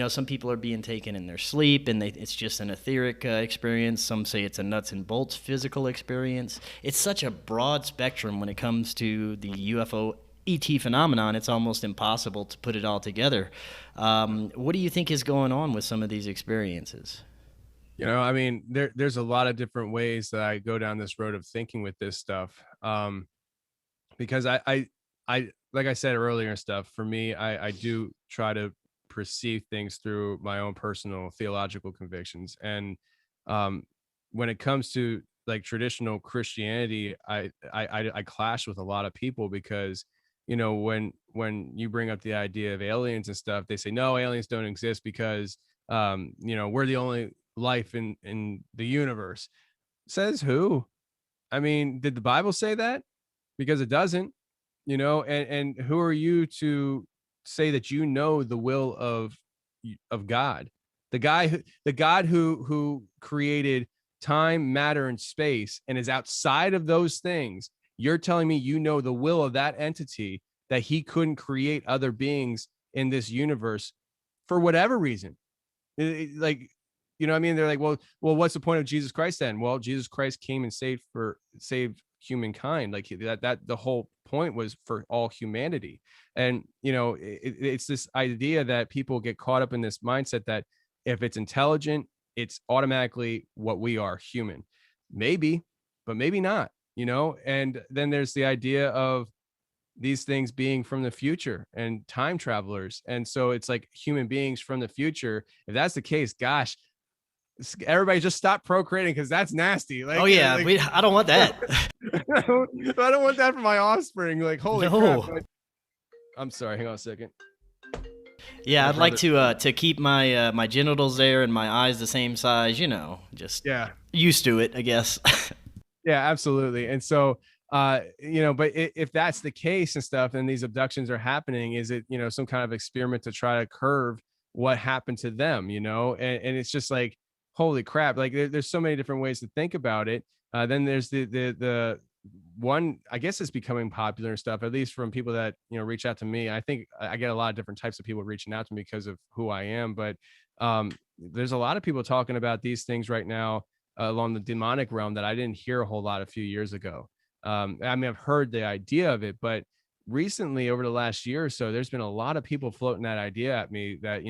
Some people are being taken in their sleep, and it's just an etheric experience. Some say it's a nuts and bolts physical experience. It's such a broad spectrum when it comes to the UFO ET phenomenon. It's almost impossible to put it all together. What do you think is going on with some of these experiences? I mean, there's a lot of different ways that I go down this road of thinking with this stuff. Because I like I said earlier and stuff, for me, I do try to perceive things through my own personal theological convictions. And um, when it comes to like traditional Christianity, I clash with a lot of people because when you bring up the idea of aliens and stuff, they say no, aliens don't exist because we're the only life in the universe. Says who? I mean, did the Bible say that? Because it doesn't, and who are you to say that the will of God, the God who created time, matter, and space and is outside of those things. You're telling me the will of that entity, that he couldn't create other beings in this universe for whatever reason. Like, what I mean? They're like, well, what's the point of Jesus Christ then? Well, Jesus Christ came and saved humankind. Like that the whole point was for all humanity. And it's this idea that people get caught up in this mindset that if it's intelligent, it's automatically what we are, human. Maybe, but maybe not. And then there's the idea of these things being from the future and time travelers. And so it's like human beings from the future. If that's the case, gosh, everybody just stop procreating because that's nasty. Oh Like, yeah, I don't want that. I don't want that for my offspring. Like, holy crap. No. I'm sorry. Hang on a second. Yeah, My I'd like brother. to keep my genitals there and my eyes the same size. Just Yeah. used to it, I guess. Yeah, absolutely. And so, but if that's the case and stuff, and these abductions are happening, is it, some kind of experiment to try to curve what happened to them, and it's just like, holy crap. Like there's so many different ways to think about it. Then there's the one, I guess it's becoming popular and stuff, at least from people that, reach out to me. I think I get a lot of different types of people reaching out to me because of who I am. But there's a lot of people talking about these things right now along the demonic realm that I didn't hear a whole lot a few years ago. I mean, I've heard the idea of it, but recently, over the last year or so, there's been a lot of people floating that idea at me that,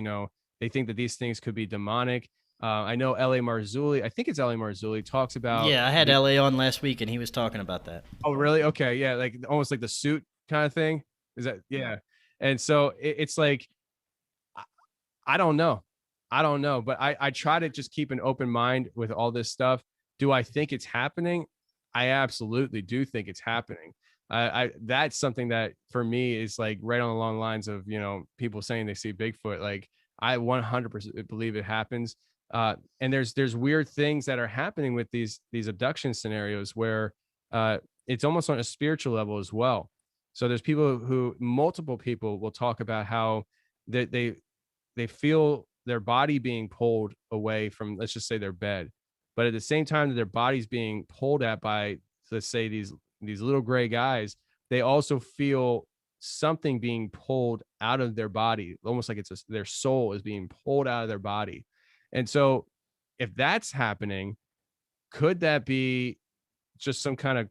they think that these things could be demonic. I know L.A. Marzulli, I think it's L.A. Marzulli, talks about Yeah, I had LA on last week, and he was talking about that. oh, really? Okay. Yeah. Like almost like the suit kind of thing. Is that, yeah. And so it's like, I I don't know. I don't know, but I try to just keep an open mind with all this stuff. Do I think it's happening? I absolutely do think it's happening. That's something that for me is like right on the long lines of people saying they see Bigfoot. Like I 100% believe it happens. And there's weird things that are happening with these abduction scenarios where it's almost on a spiritual level as well. So there's multiple people will talk about how they feel their body being pulled away from, let's just say, their bed, but at the same time that their body's being pulled at by, let's say, these little gray guys, they also feel something being pulled out of their body, almost like their soul is being pulled out of their body. And so if that's happening, could that be just some kind of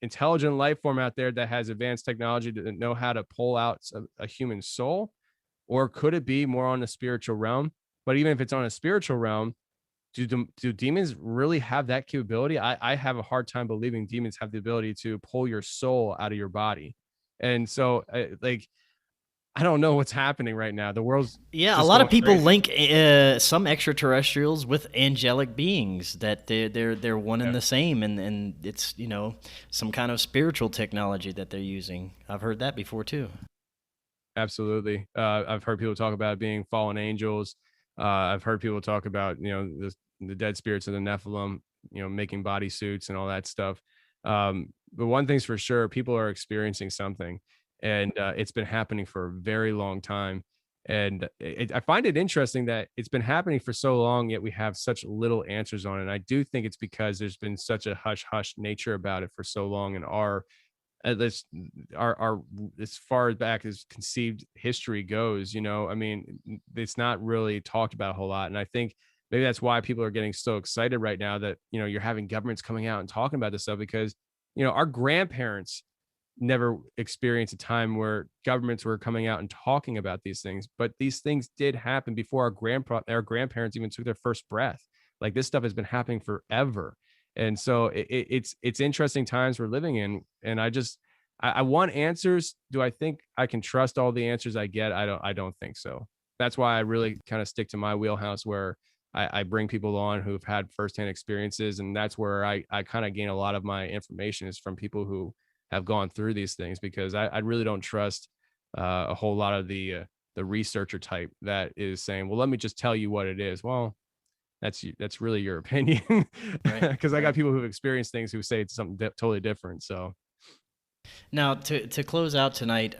intelligent life form out there that has advanced technology to know how to pull out a human soul? Or could it be more on the spiritual realm? But even if it's on a spiritual realm, do demons really have that capability? I have a hard time believing demons have the ability to pull your soul out of your body. And so, like, I don't know what's happening right now. The world's Yeah, a just lot of going people crazy. link some extraterrestrials with angelic beings, that they're one and Yeah, the same, and it's some kind of spiritual technology that they're using. I've heard that before too. absolutely. I've heard people talk about it being fallen angels. I've heard people talk about, this. the dead spirits of the Nephilim, making bodysuits and all that stuff. But one thing's for sure, people are experiencing something, and it's been happening for a very long time. And I find it interesting that it's been happening for so long, yet we have such little answers on it. And I do think it's because there's been such a hush hush nature about it for so long, and this our as far back as conceived history goes, I mean, it's not really talked about a whole lot. And I think maybe that's why people are getting so excited right now that you're having governments coming out and talking about this stuff, because our grandparents never experienced a time where governments were coming out and talking about these things. But these things did happen before our grandparents even took their first breath. Like, this stuff has been happening forever. And so it's interesting times we're living in. And I want answers. Do I think I can trust all the answers I get? I don't think so. That's why I really kind of stick to my wheelhouse, where I bring people on who've had firsthand experiences. And that's where I kind of gain a lot of my information, is from people who have gone through these things, because I really don't trust a whole lot of the researcher type that is saying, well, let me just tell you what it is. Well, that's really your opinion. Right. Because I got people who've experienced things who say it's something totally different. So Now, to close out tonight,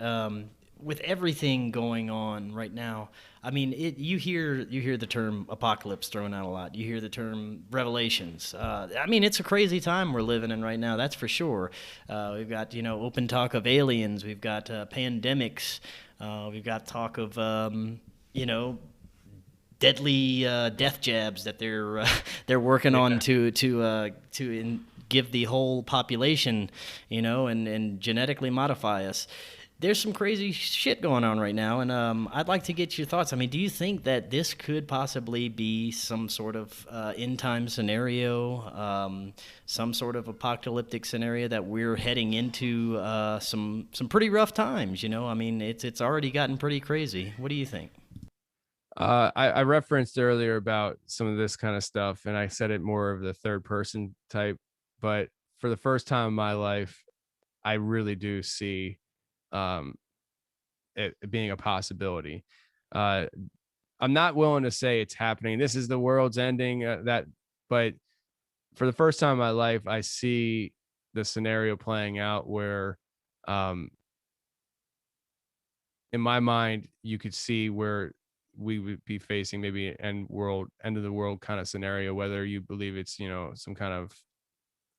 with everything going on right now, I mean, you hear the term apocalypse thrown out a lot. You hear the term revelations. I mean, it's a crazy time we're living in right now. That's for sure. We've got open talk of aliens. We've got pandemics. We've got talk of deadly death jabs that they're working on to give the whole population, and genetically modify us. There's some crazy shit going on right now, and I'd like to get your thoughts. I mean, do you think that this could possibly be some sort of end time scenario, some sort of apocalyptic scenario, that we're heading into some pretty rough times? I mean, it's already gotten pretty crazy. What do you think? I referenced earlier about some of this kind of stuff, and I said it more of the third person type. But for the first time in my life, I really do see it being a possibility. I'm not willing to say it's happening. This is the world's ending. But for the first time in my life, I see the scenario playing out where, in my mind, you could see where we would be facing maybe an end of the world kind of scenario, whether you believe it's, some kind of,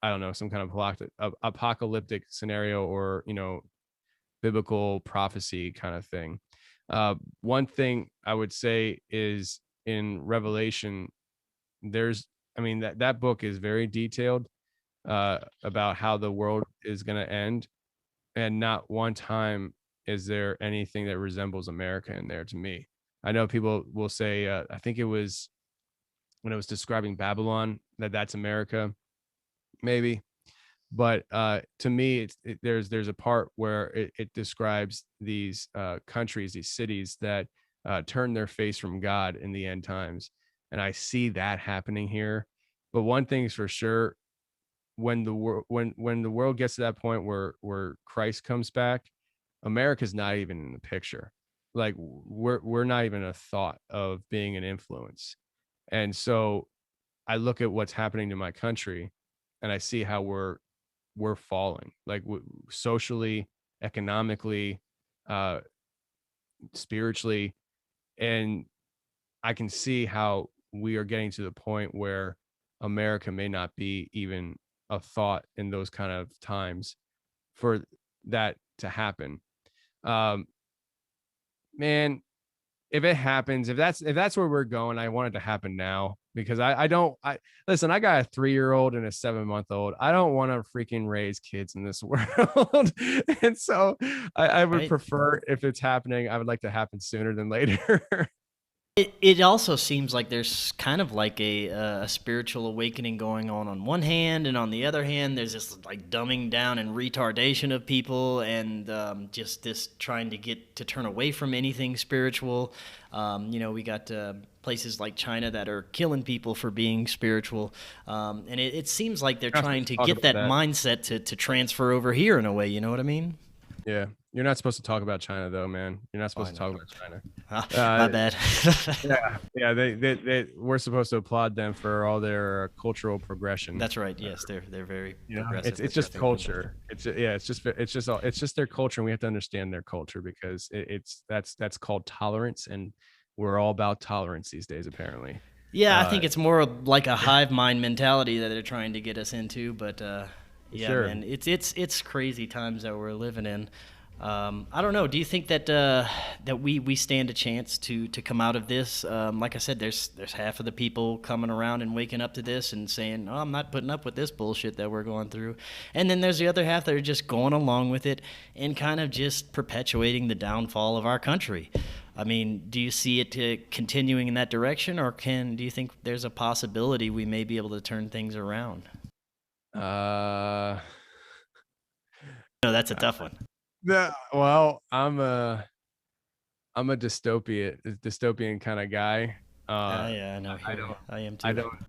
I don't know, some kind of apocalyptic scenario, or, biblical prophecy kind of thing. One thing I would say is, in Revelation, that book is very detailed about how the world is going to end. And not one time is there anything that resembles America in there to me. I know people will say, I think it was when it was describing Babylon, that's America, maybe. But to me, there's a part where it describes these countries, these cities that turn their face from God in the end times, and I see that happening here. But one thing's for sure: when the world gets to that point where Christ comes back, America's not even in the picture. Like, we're not even a thought of being an influence. And so I look at what's happening to my country, and I see how we're falling, like, socially, economically, spiritually. And I can see how we are getting to the point where America may not be even a thought in those kind of times for that to happen. Um, Man, if it happens, if that's where we're going, I want it to happen now, because I listen, I got a 3-year-old and a 7-month-old. I don't want to freaking raise kids in this world. And so I would Right. prefer, if it's happening, I would like to happen sooner than later. It also seems like there's kind of like a spiritual awakening going on one hand, and on the other hand, there's this like dumbing down and retardation of people, and just this trying to get to turn away from anything spiritual. We got places like China that are killing people for being spiritual, and it seems like they're trying to Talk get about that mindset to transfer over here in a way. You know what I mean? Yeah. You're not supposed to talk about China though, man. You're not Oh, supposed I to know. talk about China. My Uh, bad. yeah. We're supposed to applaud them for all their cultural progression. That's right. Yes, they're very You know, progressive it's with their just thinking. culture. It's just their culture, and we have to understand their culture because that's called tolerance, and we're all about tolerance these days, apparently. Yeah, I Uh, think it's more like a hive mind mentality that they're trying to get us into. But yeah, sure. man, it's crazy times that we're living in. I don't know. Do you think that that we stand a chance to come out of this? Like I said, there's half of the people coming around and waking up to this and saying, "Oh, I'm not putting up with this bullshit that we're going through," and then there's the other half that are just going along with it and kind of just perpetuating the downfall of our country. I mean, do you see it continuing in that direction, or do you think there's a possibility we may be able to turn things around? Uh, No, that's a tough one. well, I'm a dystopian kind of guy. Yeah, I know. I Here, don't I am I too. don't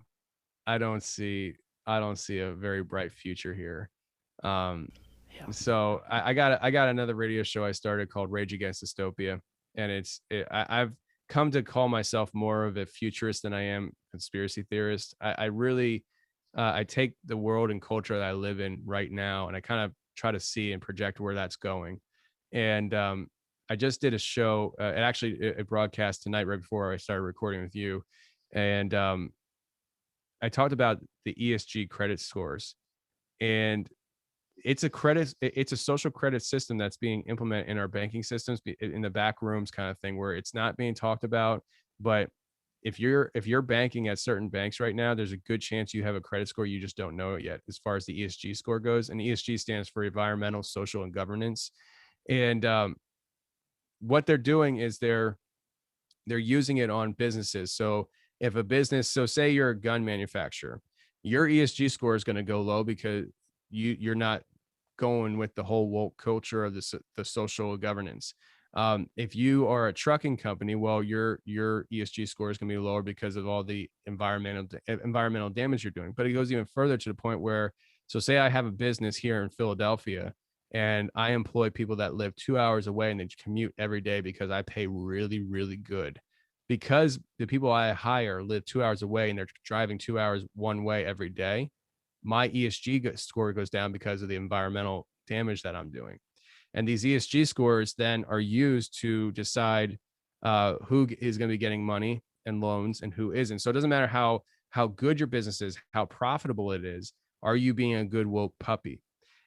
I don't see I don't see a very bright future here. Um, Yeah. so I got another radio show I started called Rage Against Dystopia, and I've come to call myself more of a futurist than I am conspiracy theorist. I really I take the world and culture that I live in right now, and I kind of try to see and project where that's going. And I just did a show. It broadcast tonight right before I started recording with you, and I talked about the ESG credit scores, and it's a social credit system that's being implemented in our banking systems in the back rooms kind of thing where it's not being talked about. But if you're banking at certain banks right now, there's a good chance you have a credit score, you just don't know it yet as far as the ESG score goes. And ESG stands for environmental, social, and governance. And what they're doing is they're using it on businesses. So if a business, so say you're a gun manufacturer, your ESG score is going to go low because you're not going with the whole woke culture of the social governance. If you are a trucking company, well, your ESG score is going to be lower because of all the environmental damage you're doing. But it goes even further to the point where, so say I have a business here in Philadelphia, and I employ people that live 2 hours away and they commute every day because I pay really, really good. Because the people I hire live 2 hours away and they're driving 2 hours one way every day, my ESG score goes down because of the environmental damage that I'm doing. And these ESG scores then are used to decide who is going to be getting money and loans and who isn't. So it doesn't matter how good your business is, how profitable it is. Are you being a good woke puppy?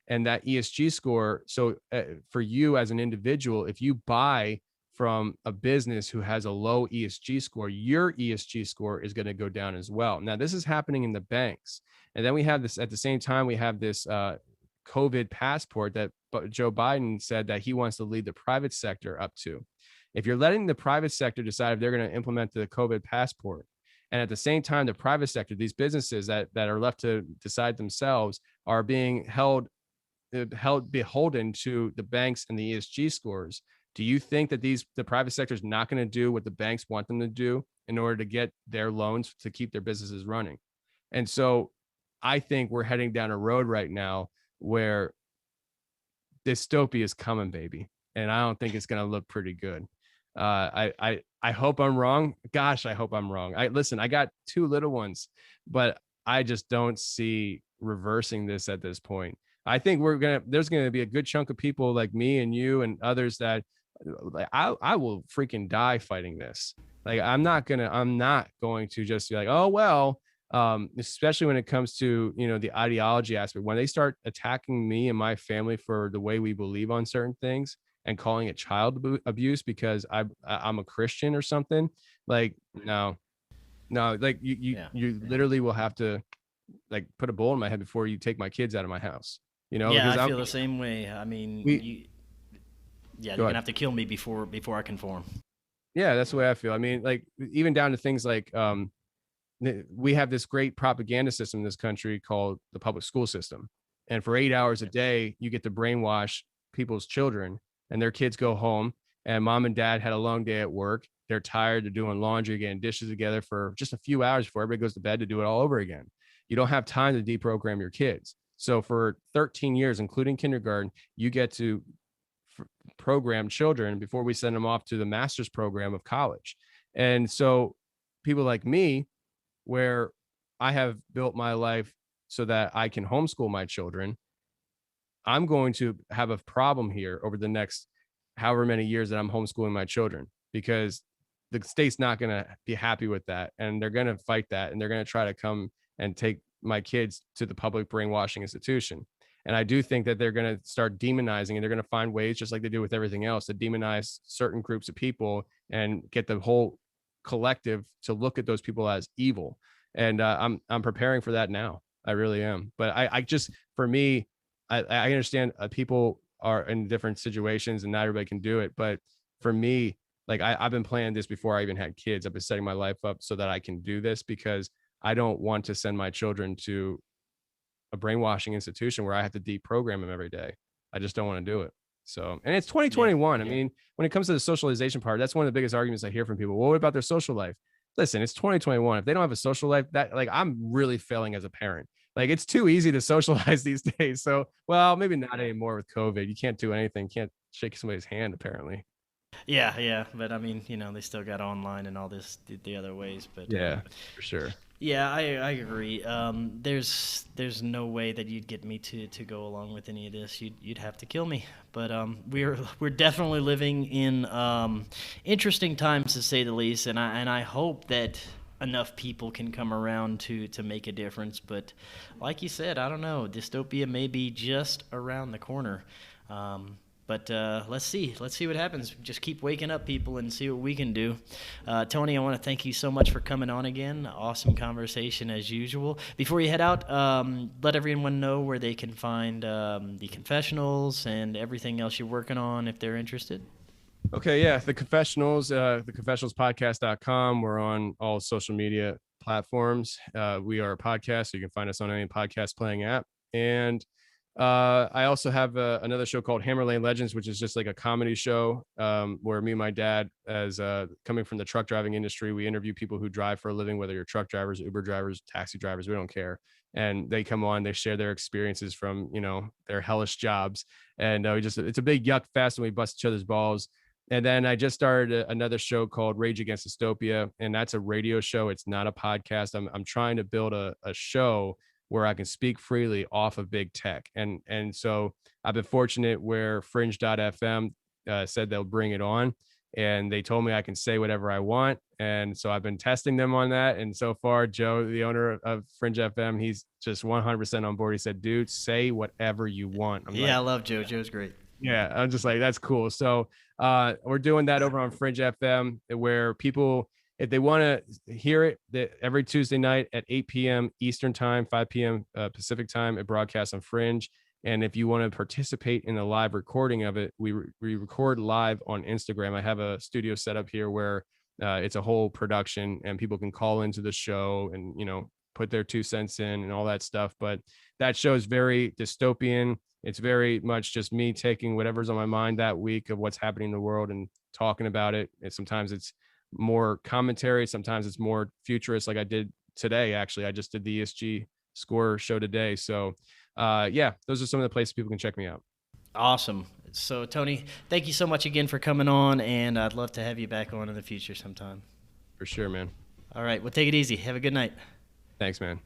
And that ESG score. So for you as an individual, if you buy from a business who has a low ESG score, your ESG score is going to go down as well. Now, this is happening in the banks. And then we have this at the same time, we have this COVID passport that Joe Biden said that he wants to lead the private sector up to. If you're letting the private sector decide if they're going to implement the COVID passport, and at the same time, the private sector, these businesses that are left to decide themselves, are being held beholden to the banks and the ESG scores. Do you think that the private sector is not going to do what the banks want them to do in order to get their loans to keep their businesses running? And so I think we're heading down a road right now where dystopia is coming, baby. And I don't think it's going to look pretty good. I hope I'm wrong. Gosh, I hope I'm wrong. I got two little ones, but I just don't see reversing this at this point. I think there's gonna be a good chunk of people like me and you and others that like I will freaking die fighting this. Like I'm not going to just be like, oh well, especially when it comes to the ideology aspect. When they start attacking me and my family for the way we believe on certain things and calling it child abuse because I'm a Christian or something, like no, like Yeah. you literally will have to like put a bullet in my head before you take my kids out of my house, Yeah, because I I'm feel the same way. I mean, we yeah, go you're gonna ahead. have to kill me before I conform. Yeah, that's the way I feel. I mean, like even down to things like we have this great propaganda system in this country called the public school system. And for 8 hours a day, you get to brainwash people's children, and their kids go home and mom and dad had a long day at work. They're tired. They're doing laundry, getting dishes together for just a few hours before everybody goes to bed to do it all over again. You don't have time to deprogram your kids. So for 13 years, including kindergarten, you get to program children before we send them off to the master's program of college. And so people like me, where I have built my life so that I can homeschool my children, I'm going to have a problem here over the next however many years that I'm homeschooling my children, because the state's not going to be happy with that. And they're going to fight that. And they're going to try to come and take my kids to the public brainwashing institution. And I do think that they're going to start demonizing, and they're going to find ways, just like they do with everything else, to demonize certain groups of people and get the whole collective to look at those people as evil. And I'm preparing for that now. I really am. But I just, for me, I understand people are in different situations and not everybody can do it. But for me, like I've been planning this before I even had kids. I've been setting my life up so that I can do this, because I don't want to send my children to a brainwashing institution where I have to deprogram them every day. I just don't want to do it. So, and it's 2021. I mean, when it comes to the socialization part, that's one of the biggest arguments I hear from people. Well, what about their social life? Listen, it's 2021. If they don't have a social life, that, like, I'm really failing as a parent. Like, it's too easy to socialize these days. So, well, maybe not anymore with COVID. You can't do anything. Can't shake somebody's hand, apparently. Yeah, but I mean, they still got online and all this the other ways. But Yeah, for sure. yeah, I agree. There's no way that you'd get me to go along with any of this. You'd have to kill me. But we're definitely living in interesting times, to say the least. And I hope that enough people can come around to make a difference. But like you said, I don't know. Dystopia may be just around the corner. But let's see what happens. Just keep waking up, people, and see what we can do. Tony, I want to thank you so much for coming on again. Awesome conversation as usual. Before you head out, let everyone know where they can find the confessionals and everything else you're working on if they're interested. Okay, yeah, the confessionals, theconfessionalspodcast.com. We're on all social media platforms. We are a podcast, so you can find us on any podcast playing app. And I also have another show called Hammerlane Legends, which is just like a comedy show where me and my dad, as coming from the truck driving industry, we interview people who drive for a living, whether you're truck drivers, Uber drivers, taxi drivers, we don't care. And they come on, they share their experiences from, their hellish jobs. And it's a big yuck fest, and we bust each other's balls. And then I just started another show called Rage Against Dystopia, and that's a radio show. It's not a podcast. I'm trying to build a show where I can speak freely off of big tech. And so I've been fortunate where Fringe.fm said they'll bring it on, and they told me I can say whatever I want. And so I've been testing them on that. And so far, Joe, the owner of Fringe FM, he's just 100% on board. He said, dude, say whatever you want. I love Joe. Joe's great. Yeah, I'm just like, that's cool. So we're doing that over on Fringe FM, where people, if they want to hear it, that every Tuesday night at 8 p.m. Eastern time, 5 p.m. Pacific time, it broadcasts on Fringe. And if you want to participate in the live recording of it, we record live on Instagram. I have a studio set up here where it's a whole production, and people can call into the show and, put their 2 cents in and all that stuff. But that show is very dystopian. It's very much just me taking whatever's on my mind that week of what's happening in the world and talking about it. And sometimes it's more commentary. Sometimes it's more futurist, like I did today. Actually, I just did the ESG score show today. So yeah, those are some of the places people can check me out. Awesome. So Tony, thank you so much again for coming on, and I'd love to have you back on in the future sometime. For sure, man. All right. Well, take it easy. Have a good night. Thanks, man.